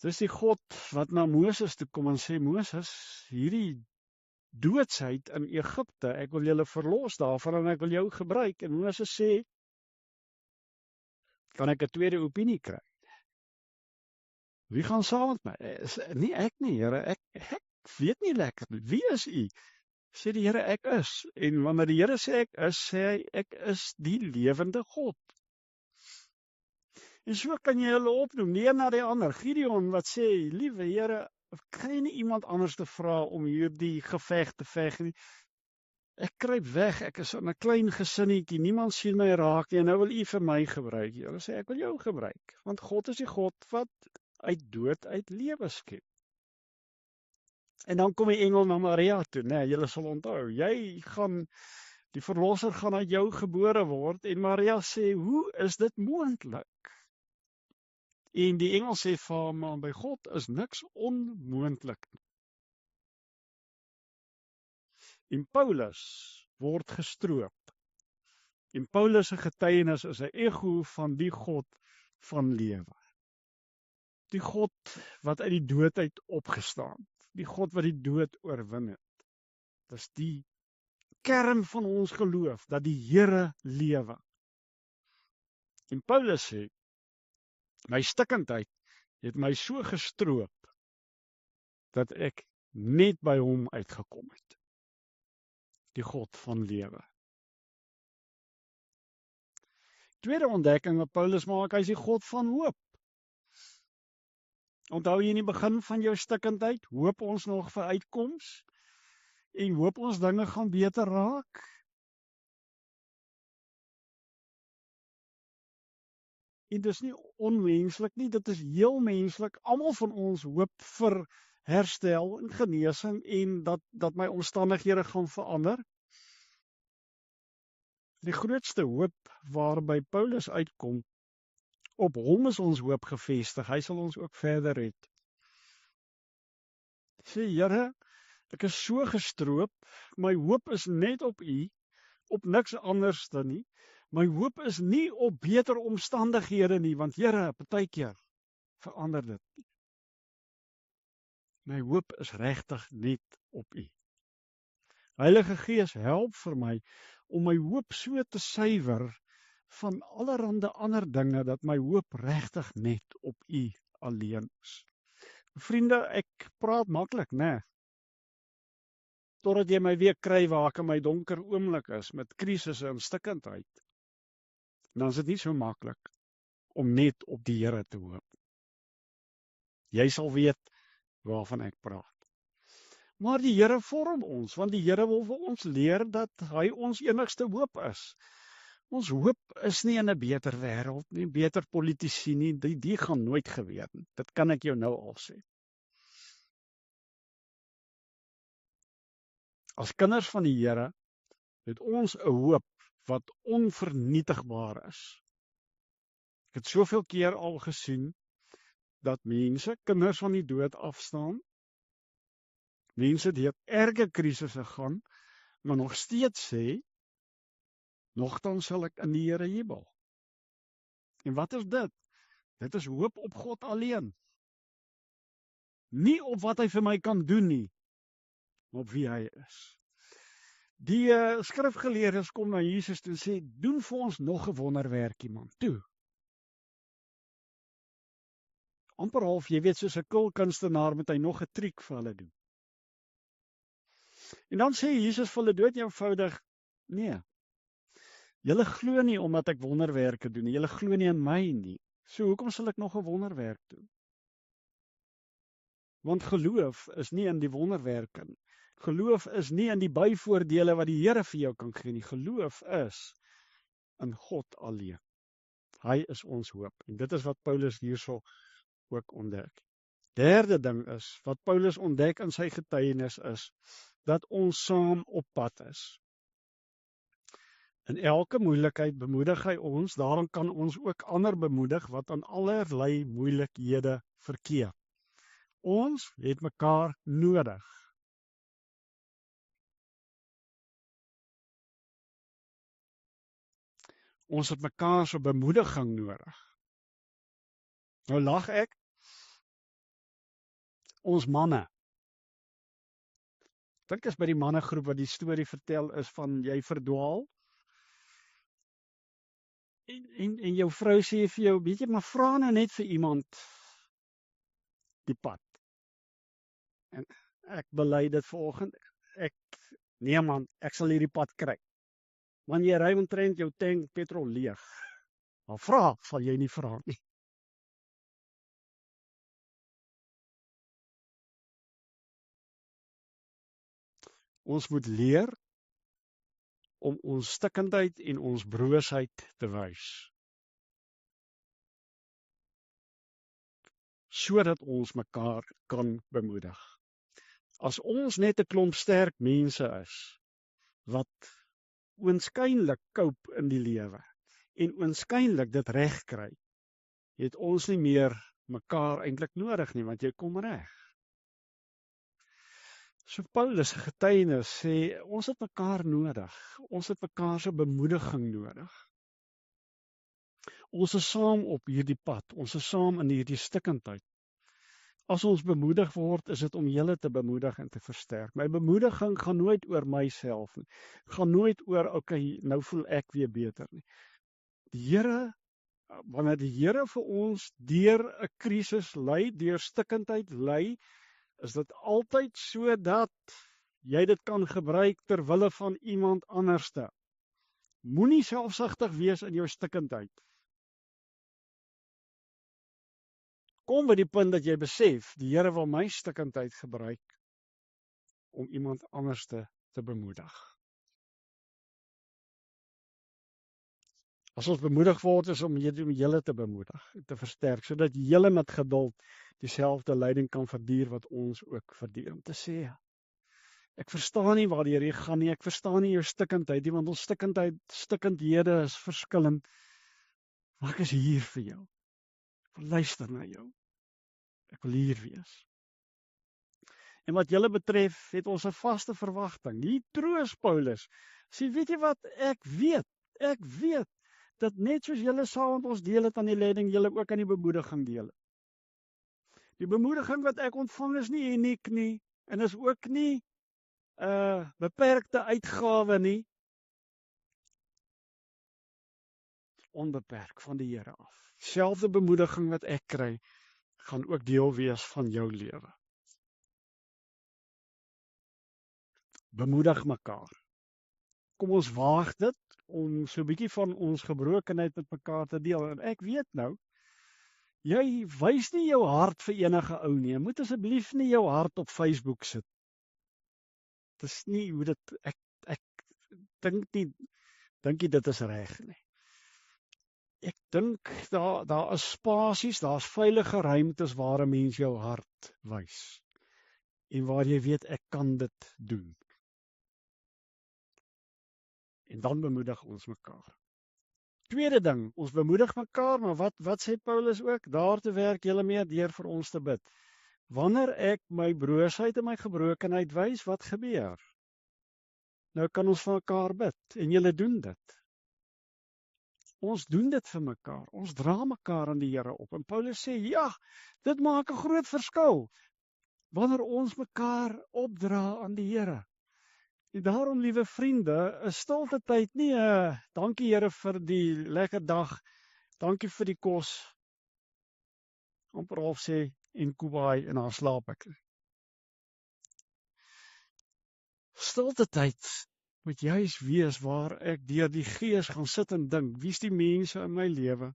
Dis die God wat na Moses toe kom en sê, Moses, hierdie doodsheid in Egipte, ek wil julle verlos daarvan en ek wil jou gebruik. En Moses sê, kan ek 'n tweede opinie kry? Wie gaan saam met my? Nie ek nie, Here, ek weet nie lekker nie. Wie is U? Sê die Here, ek is. En wanneer die Here sê ek is, sê hy, ek is die lewende God. En so kan jy hulle opnoem, die een na die ander. Gideon wat sê, liewe Here, kry nie iemand anders te vra om hierdie geveg te veg nie. Ek kruip weg, ek is in 'n klein gesinnetjie, niemand sien my raak nie, en nou wil U vir my gebruik. Hulle sê, ek wil jou gebruik, want God is die God wat uit dood uit lewe skep. En dan kom die engel na Maria toe, né? Julle sal onthou, die verlosser gaan uit jou gebore word, en Maria sê, hoe is dit moontlik? En die engel sê vir haar, maar by God is niks onmoontlik nie. En Paulus word gestroop. En Paulus se getuienis is 'n ego van die God van lewe. Die God wat uit die dood uit opgestaan het. Die God wat die dood oorwin het. Dis die kern van ons geloof, dat die Here lewe. En Paulus sê, my stikkindheid het my so gestroop, dat ek net by hom uitgekom het. Die God van lewe. Tweede ontdekking wat Paulus maak, hy is die God van hoop. Onthou jy in die begin van jou stikkindheid, hoop ons nog vir uitkoms, en hoop ons dinge gaan beter raak. En dit is nie onmenslik nie, dit is heel menslik. Almal van ons hoop vir herstel en genesing en dat my omstandighede gaan verander. Die grootste hoop waarby Paulus uitkom, op hom is ons hoop gevestig, hy sal ons ook verder red. Sê, Here, ek is so gestroop, my hoop is net op U, op niks anders dan nie. My hoop is nie op beter omstandighede nie, want Here, partykeer verander dit nie. My hoop is regtig net op U. Heilige Gees, help vir my om my hoop so te suiwer van allerhande ander dinge, dat my hoop regtig net op U alleen is. Vriende, ek praat maklik, né? Totdat jy my weer kry waar ek in my donker oomblik is, met krisisse en stikkindheid. Dan is dit nie so maklik om net op die Here te hoop. Jy sal weet waarvan ek praat. Maar die Here vorm ons, want die Here wil vir ons leer dat hy ons enigste hoop is. Ons hoop is nie in 'n beter wêreld nie, beter politici nie, die gaan nooit gebeur nie. Dit kan ek jou nou al sê. As kinders van die Here het ons 'n hoop wat onvernietigbaar is. Ek het soveel keer al gesien dat mense, kinders van die dood afstaan, mense deur erge krisisse gaan, maar nog steeds sê, Nogtans sal ek in die Here jubel. En wat is dit? Dit is hoop op God alleen. Nie op wat hy vir my kan doen nie, maar op wie hy is. Die skrifgeleerdes kom na Jesus toe en sê, doen vir ons nog 'n wonderwerkie, man. Toe. Amper half, jy weet, soos 'n kulkunstenaar moet hy nog 'n triek vir hulle doen. En dan sê Jesus vir hulle dood eenvoudig, nee. Julle glo nie omdat ek wonderwerke doen nie. Julle glo nie in my nie. So hoekom sal ek nog 'n wonderwerk doen? Want geloof is nie in die wonderwerke nie. Geloof is nie in die byvoordele wat die Here vir jou kan gee nie. Geloof is in God alleen. Hy is ons hoop. En dit is wat Paulus hierso ook ontdek. Derde ding is, wat Paulus ontdek in sy getuienis is, dat ons saam op pad is. In elke moeilikheid bemoedig hy ons, daarom kan ons ook ander bemoedig wat aan allerlei moeilikhede verkeer. Ons het mekaar nodig. Ons het mekaar se bemoediging nodig. Nou lag ek. Ons manne. Ek dink is by die mannegroep wat die storie vertel is van jy verdwaal. En jou vrou sê vir jou, weet jy, maar vra nou net vir iemand die pad. En ek bely dit vanoggend. Nee man, ek sal hierdie pad kry. Want jy ry omtrent jou tank petrol leeg. Maar vra, sal jy nie vra nie. Ons moet leer om ons stikkendheid en ons broosheid te wys. Sodat ons mekaar kan bemoedig. As ons net 'n klomp sterk mense is, wat oënskynlik koop in die lewe, en oënskynlik dit reg kry, het ons nie meer mekaar eintlik nodig nie, want jy kom reg. So Paulus se getuienis sê, ons het mekaar nodig, ons het mekaar se bemoediging nodig. Ons is saam op hierdie pad, ons is saam in hierdie stikkendheid. As ons bemoedig word, is dit om julle te bemoedig en te versterk. My bemoediging gaan nooit oor myself nie, gaan nooit oor, okay, nou voel ek weer beter nie. Die Here, wanneer die Here vir ons deur 'n krisis lei, deur stikkendheid lei, is dit altyd sodat jy dit kan gebruik ter wille van iemand anderste. Moenie selfsugtig wees in jou stikkendheid. Kom by die punt dat jy besef, die Here wil my stikkendheid gebruik om iemand anderste te bemoedig. As ons bemoedig word, is om julle te bemoedig, te versterk, sodat julle met geduld dieselfde lyding kan verduur wat ons ook verduur. Om te sê, ek verstaan nie waar jy gaan nie, ek verstaan nie jou stikkendheid nie, want ons stikkendhede is verskillend, maar ek is hier vir jou. Ek wil luister na jou. Ek wil hier wees. En wat julle betref, het ons 'n vaste verwagting. Die troos Paulus, sê, weet jy wat, ek weet, dat net soos julle saam met ons deel het aan die lyding, julle ook aan die bemoediging deel. Die bemoediging wat ek ontvang is nie uniek nie, en is ook nie beperkte uitgawe nie. Onbeperk van die Here af. Selfde bemoediging wat ek kry, gaan ook deel wees van jou lewe. Bemoedig mekaar. Kom ons waag dit, om so 'n bietjie van ons gebrokenheid met mekaar te deel. En ek weet nou, jy wys nie jou hart vir enige ou nie. Jy moet asseblief nie jou hart op Facebook sit. Dit is nie hoe dit, ek dink nie dit is reg nie. Ek dink daar is spasies, daar's veilige ruimtes waar 'n mens jou hart wys. En waar jy weet, ek kan dit doen. En dan bemoedig ons mekaar. Tweede ding, ons bemoedig mekaar, maar wat sê Paulus ook? Daartoe werk julle mee deur vir ons te bid. Wanneer ek my broosheid en my gebrokenheid wys, wat gebeur? Nou kan ons vir mekaar bid, en julle doen dit. ons doen dit vir mekaar. Ons dra mekaar aan die Here op. En Paulus sê, ja, dit maak 'n groot verskil wanneer ons mekaar opdra aan die Here. En daarom, liewe vriende, 'n stilte tyd nie 'n dankie Here vir die lekker dag, dankie vir die kos, amper half sê, en Kubai en haar slaap ek. Stilte tyd moet juis wees waar ek deur die Gees gaan sit en dink, wie's die mense in my lewe?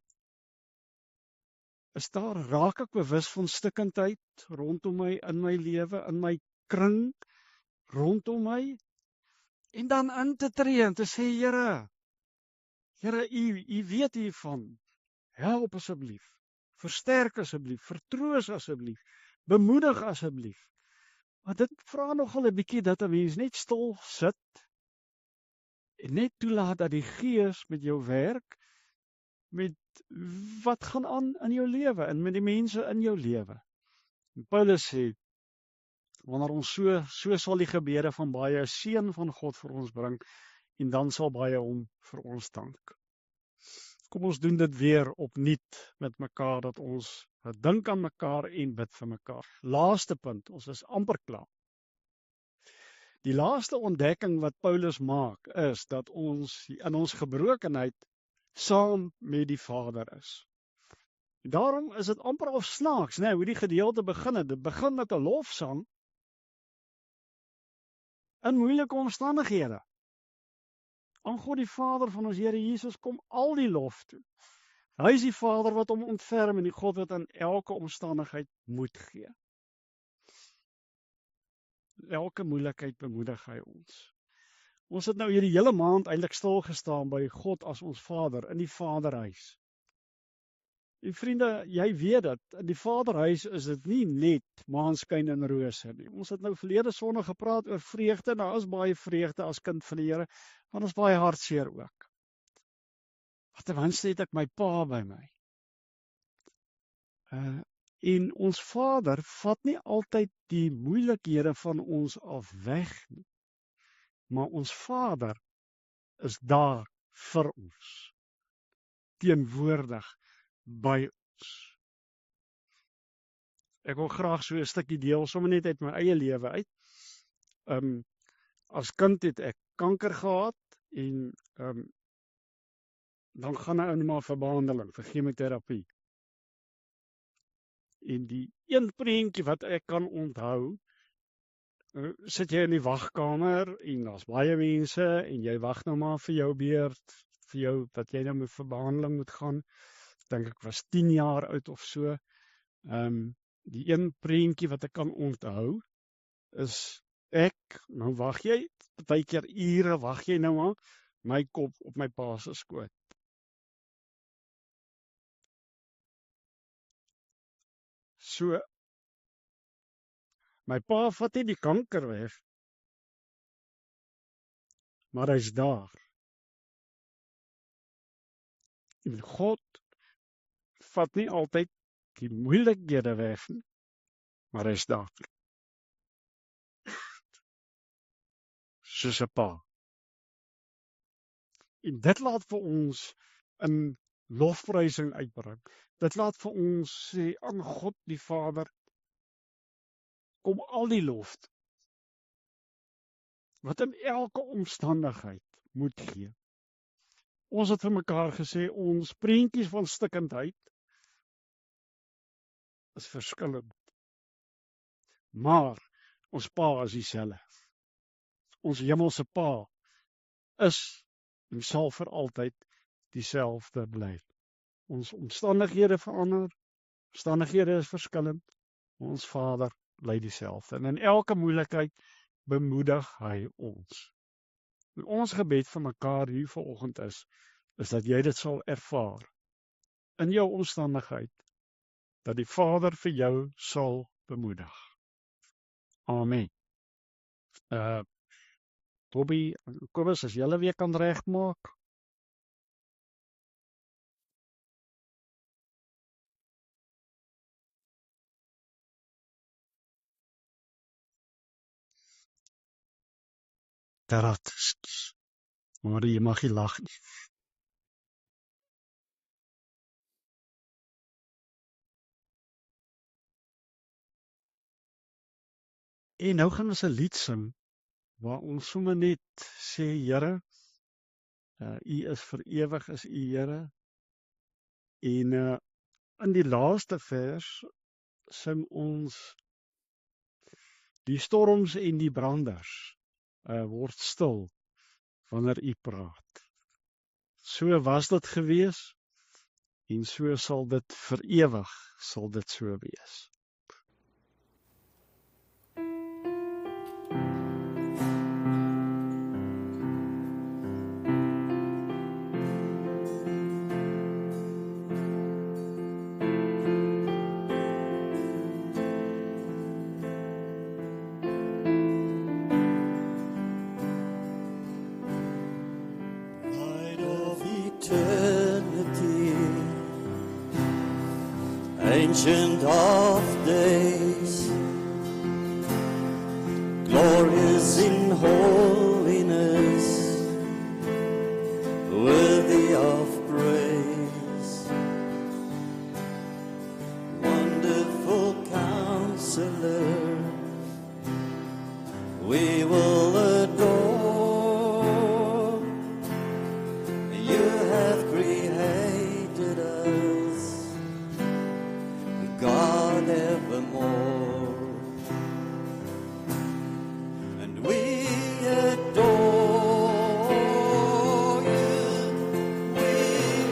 Raak ek bewus van stikkindheid rondom my, in my lewe, in my kring, rondom my? En dan in te tree en te sê, Here, u weet hiervan. Help asseblief. Versterk asseblief. Vertroos asseblief. Bemoedig asseblief. Maar dit vra nogal 'n bietjie dat 'n mens net stil sit en net toelaat dat die Gees met jou werk, met wat gaan aan in jou lewe en met die mense in jou lewe. En Paulus sê, wanneer ons so sal die gebede van baie seën van God vir ons bring, en dan sal baie hom vir ons dank. Kom ons doen dit weer opnuut met mekaar, dat ons dink aan mekaar en bid vir mekaar. Laaste punt, ons is amper klaar. Die laaste ontdekking wat Paulus maak, is dat ons in ons gebrokenheid saam met die Vader is. Daarom is dit amper of snaaks, hoe die gedeelte begin het. Dit begin met 'n lofsang in moeilike omstandighede. Aan God die Vader van ons Here Jesus kom al die lof toe. Hy is die Vader wat hom ontferm en die God wat in elke omstandigheid moed gee. Elke moeilikheid bemoedig hy ons. Ons het nou hierdie hele maand eintlik stil gestaan by God as ons Vader, in die Vaderhuis. En vriende, jy weet dat in die Vaderhuis is dit nie net maanskyn en rose nie. Ons het nou verlede Sondag gepraat oor vreugde, daar is baie vreugde as kind van die Here, maar ons baie hartseer ook. Wat ten minste het ek my pa by my. En ons Vader vat nie altyd die moeilikhede van ons af weg nie. Maar ons Vader is daar vir ons, teenwoordig by ons. Ek wil graag so 'n stukkie deel, sommer net uit my eie lewe uit. As kind het ek kanker gehad en dan gaan ek maar vir behandeling, vir chemoterapie. En die een prentjie wat ek kan onthou, sit jy in die wagkamer en daar's baie mense en jy wag nou maar vir jou beurt, vir jou dat jy nou met vir behandeling moet gaan. Dink ek was 10 jaar oud of so. Die een prentjie wat ek kan onthou is nou wag jy, partykeer ure wag jy nou maar, my kop op my pa se skoot. So, my pa vat nie die kanker weg, maar hy's daar. En God vat nie altyd die moeilikhede weg nie, maar hy's daar. Soos 'n pa. En dit laat vir ons in lofprysing uitbring. Dit laat vir ons sê, aan God die Vader, kom al die lof wat in elke omstandigheid moet gee. Ons het vir mekaar gesê, ons prentjies van stikkindheid is verskillend. Maar ons pa is dieselfde. Ons hemelse pa is en sal vir altyd dieselfde bly. Ons omstandighede verander, omstandighede is verskillend, ons Vader bly dieselfde. En in elke moeilikheid bemoedig hy ons. En ons gebed vir mekaar hier vanoggend is dat jy dit sal ervaar in jou omstandigheid, dat die Vader vir jou sal bemoedig. Amen. Toby, Kobus, as julle weer kan regmaak. Terrat. Maar jy mag nie lag nie. En nou gaan ons 'n lied sing waar ons sommer net sê, Here, U is vir ewig, is U Here. En in die laaste vers sing ons die storms en die branders word stil wanneer U praat. So was dit gewees en so sal dit vir ewig sal dit so wees. Light of eternity, Ancient of days, glorious in holiness, worthy of praise, wonderful counselor, we will adore. You have created us, God evermore, and we adore you, we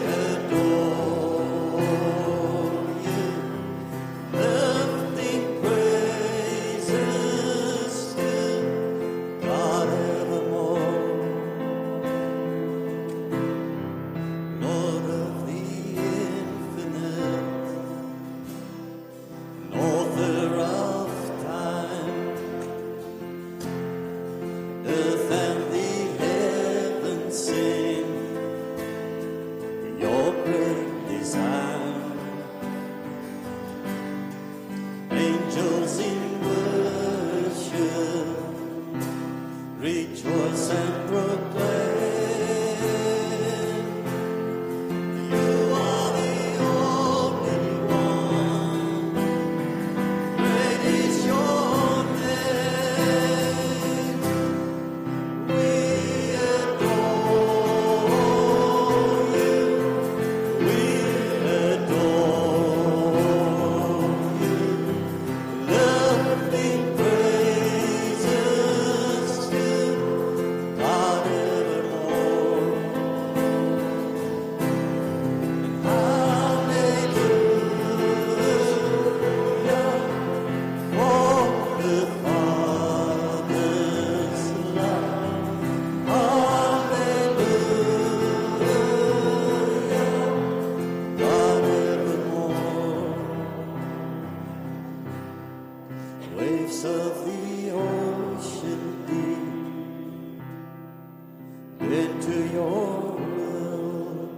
adore you, lifting praises to God evermore, Lord of the infinite, author of time, earth and the heavens sing your great design. Angels in worship rejoice and proclaim, you are the only one. Great is your name. We adore you. We adore you. Lifting praises to God evermore. Hallelujah. For the Father's love. Hallelujah. God evermore. Waves of the ocean deep into your will.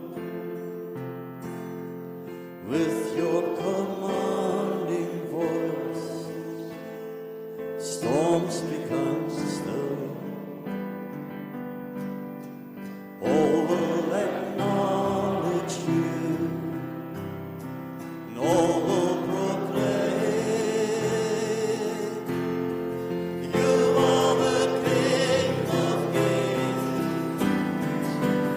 With your commanding voice, storms become still. All will acknowledge you, and all will proclaim, you are the King of kings.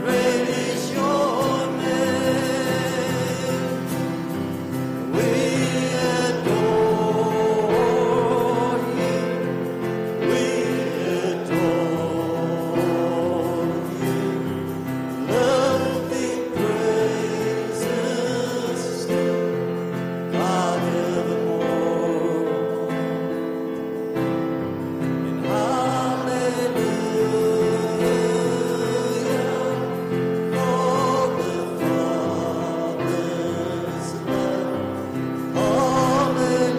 Great is your name. We adore you. We adore you. Lifting praises to God evermore. And hallelujah, for the Father's love. Hallelujah,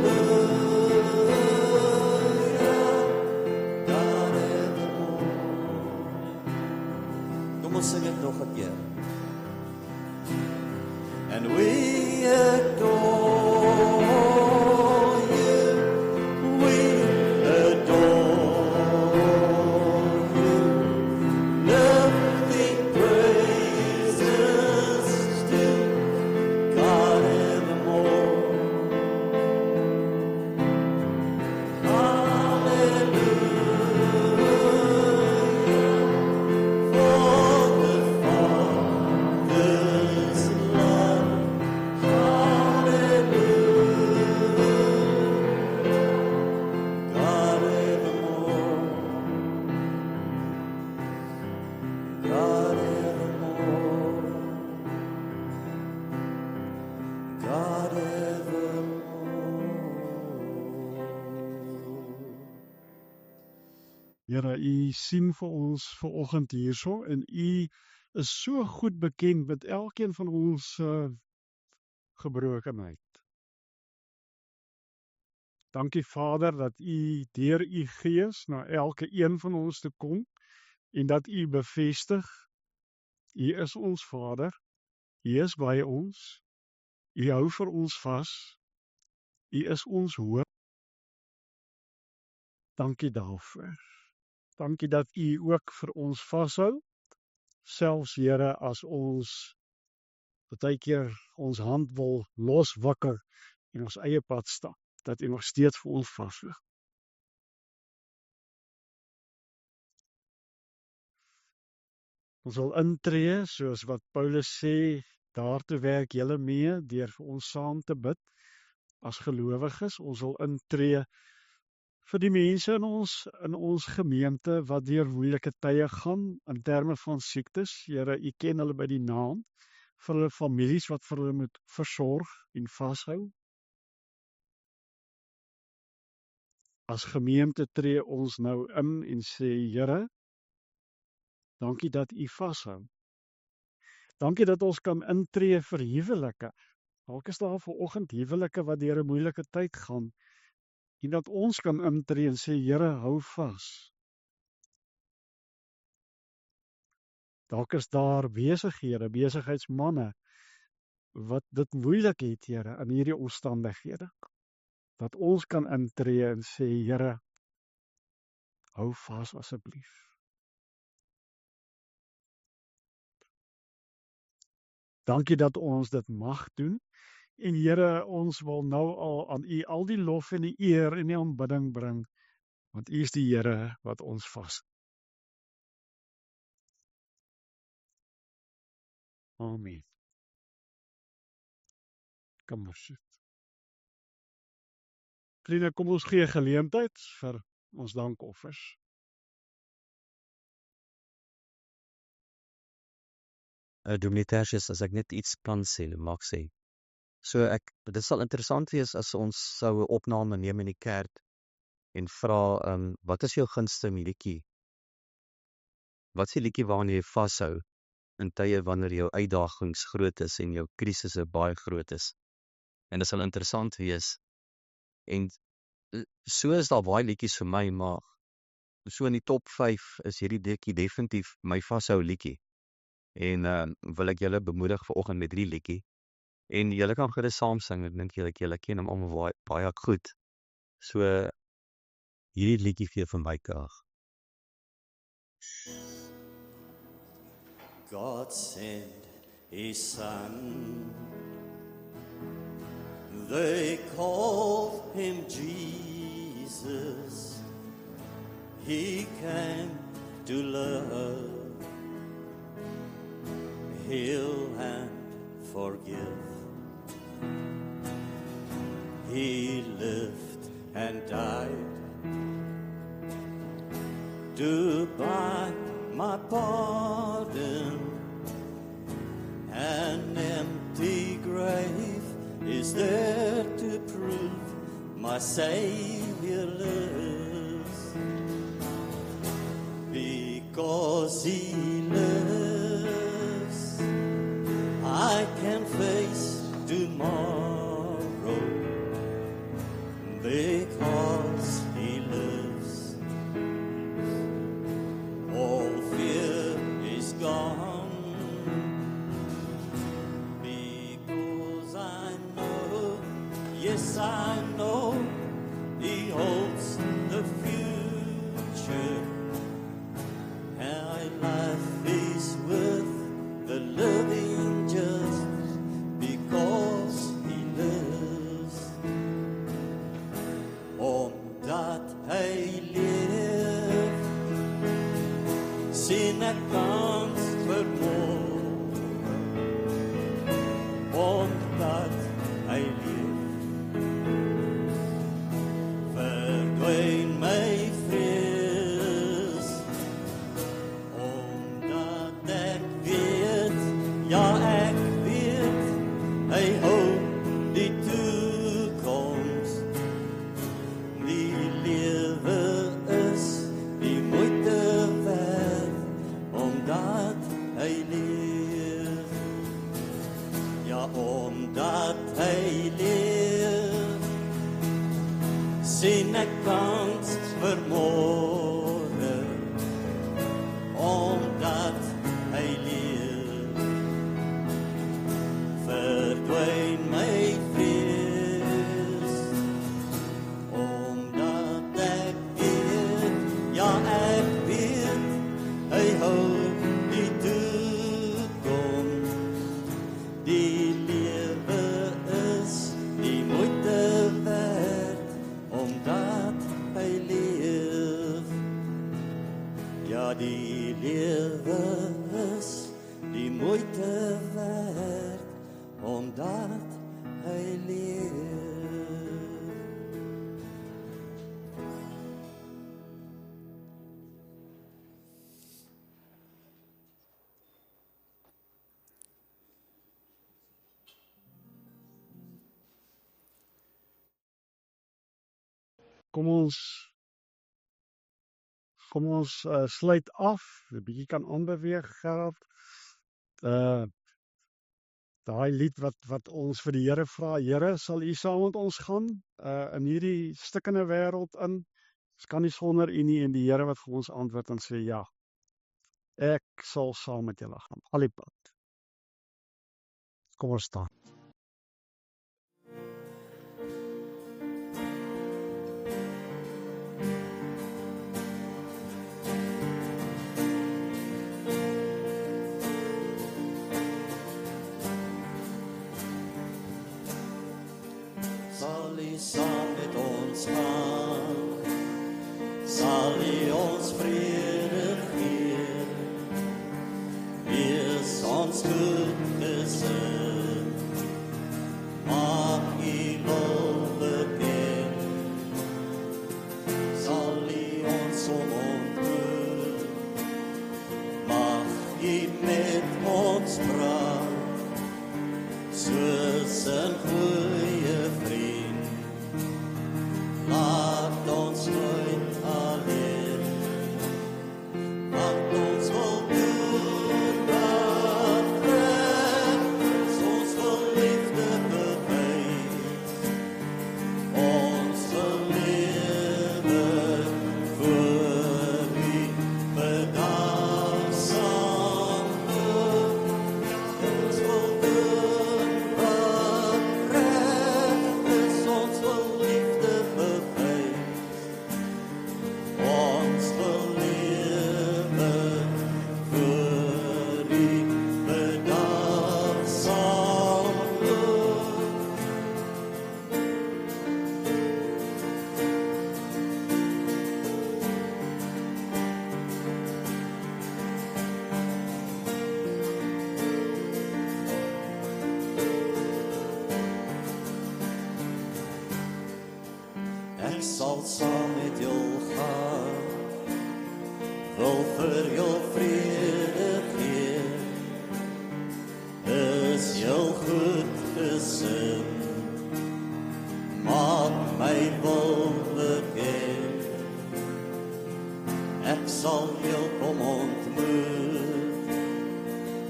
God evermore. Kom ons sing dit nog 'n keer. And we adore you. We adore you. Lifting praises to God evermore. Hallelujah. Here, U sien vir ons vanoggend hierso en U is so goed bekend met elkeen van ons gebrokenheid. Dankie Vader dat U deur U Gees na elke een van ons te kom en dat U bevestig, U is ons Vader, U is by ons, U hou vir ons vas, U is ons hoop. Dankie daarvoor. Dankie dat U ook vir ons vashou, selfs Here as ons baie keer ons hand wil loswakker en ons eie pad stap, dat U nog steeds vir ons vashou. Ons wil intree, soos wat Paulus sê, daartoe werk julle mee, deur vir ons saam te bid, as gelowiges. Ons wil intree vir die mense in ons gemeente, wat deur moeilike tye gaan, in terme van siektes. Here, U ken hulle by die naam, vir hulle families wat vir hulle moet versorg en vashou. As gemeente tree ons nou in en sê, Here, dankie dat U vashou. Dankie dat ons kan intree vir huwelike. Dalk is daar vanoggend huwelike wat deur 'n moeilike tyd gaan, en dat ons kan intree en sê, Here, hou vas. Dalk is daar besighede, besigheidsmanne, wat dit moeilik het, Here, in hierdie omstandighede. Dat ons kan intree en sê, Here, hou vas asseblief. Dankie dat ons dit mag doen. En Here, ons wil nou al aan U al die lof en die eer en die aanbidding bring, want U is die Here wat ons vas. Amen. Kom maar sit. Vriende, kom ons gee geleentheid vir ons dankoffers. Dominee Tertius, as ek net iets kan sê, mag sê. So dit sal interessant wees as ons sou 'n opname neem in die kerk en vra, wat is jou gunsteling liedjie? Wat is die liedjie waaraan jy vashou in tye wanneer jou uitdagings groot is en jou krisisse baie groot is? En dit sal interessant wees. En so is daar baie liedjies vir my, maar so in die top 5 is hierdie liedjie definitief my vashou liedjie. En wil ek julle bemoedig vanoggend met 3 liedjie. En julle kan gerus saam sing, ek dink julle ken hom almal baie goed. So hierdie liedjie vir van my krag. God sent His Son. They called Him Jesus. He came to love, heal and forgive. He lived and died to buy my pardon. An empty grave is there to prove my Savior lives. Because He lives, I can face tomorrow. Because He lives, all fear is gone. Because I know, yes I know, He holds the future. And my life is worth the living just because He lives. Omdat Hy leef, sien ek kans vir môre. Omdat Hy leef, verdwyn my vrees. Omdat ek weet, ja ek weet, Hy hou die toekoms. Die lewe is die moeite omdat hy leef, sien ek kans vir môre, omdat hy leef. Verdwyn my vrees, omdat ek weet, ja ek weet, hy hou die toekoms. Die lewe is die moeite werd, omdat hy leef. Ja, die lewe is die moeite werd, omdat hy leef. Kom ons sluit af, 'n bietjie kan aanbeweeg, Gerard. Daai lied wat ons vir die Here vra, Here, sal U saam met ons gaan in hierdie stikkende wêreld in? Ons kan nie sonder U nie, en die Here wat vir ons antwoord en sê ja, ek sal saam met julle gaan, al die pad. Kom ons staan. Sal U saam met ons gaan, sal U ons vrede gee, wees ons goedgesin, maak U wil bekend, sal U ons ontmoet, mag U met ons praat, soos 'n goeie vriend, laat ons nooit alleen, laat ons wil doen wat reg is, ons wil liefde bewys, ons wil lewe vir U, bedaagsaam doen, ons wil doen wat reg is, ons wil liefde bewys, ons wil lewe vir U, bedaagsaam doen. Ek sal saam met jou gaan, wil vir jou vrede gee, is jou goed gesin, maak my wil bekend, ek sal jou kom ontmoet,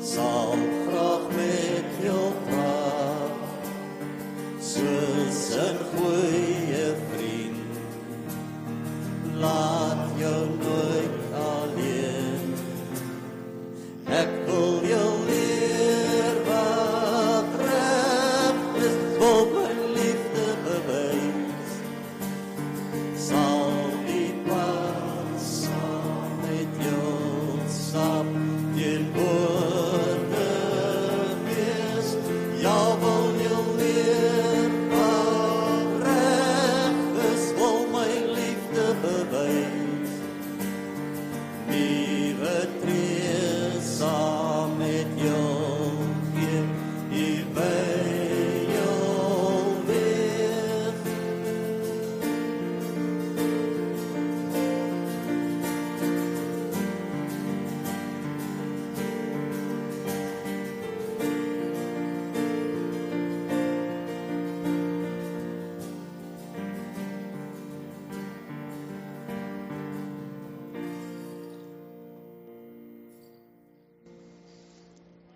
sal graag met jou praat, soos 'n goeie vriend, laat jou nooit alleen, ek wil jou leer wat reg is, wil my liefde bewys, sal die pad saam met jou stap, teen woorde wees, ja, wil jou leer wat reg is, wil my liefde bewys, nuwe tree saam met jou gee, hier by jou wees.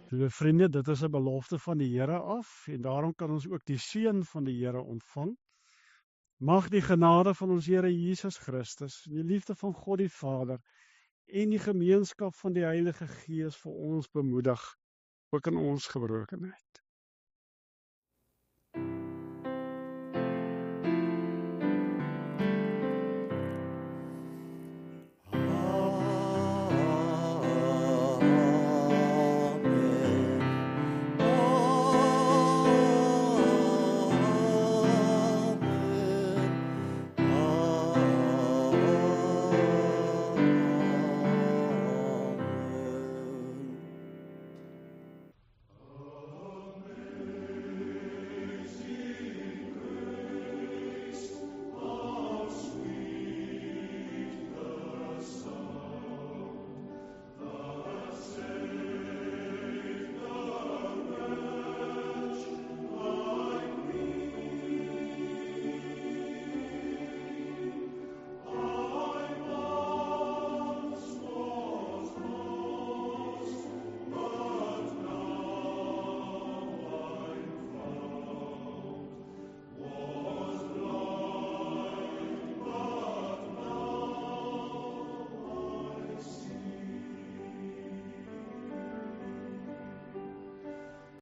Liewe vriende, dit is 'n belofte van die Here af en daarom kan ons ook die seën van die Here ontvang. Mag die genade van ons Here Jesus Christus, die liefde van God die Vader en die gemeenskap van die Heilige Gees vir ons bemoedig, ook in ons gebrokenheid.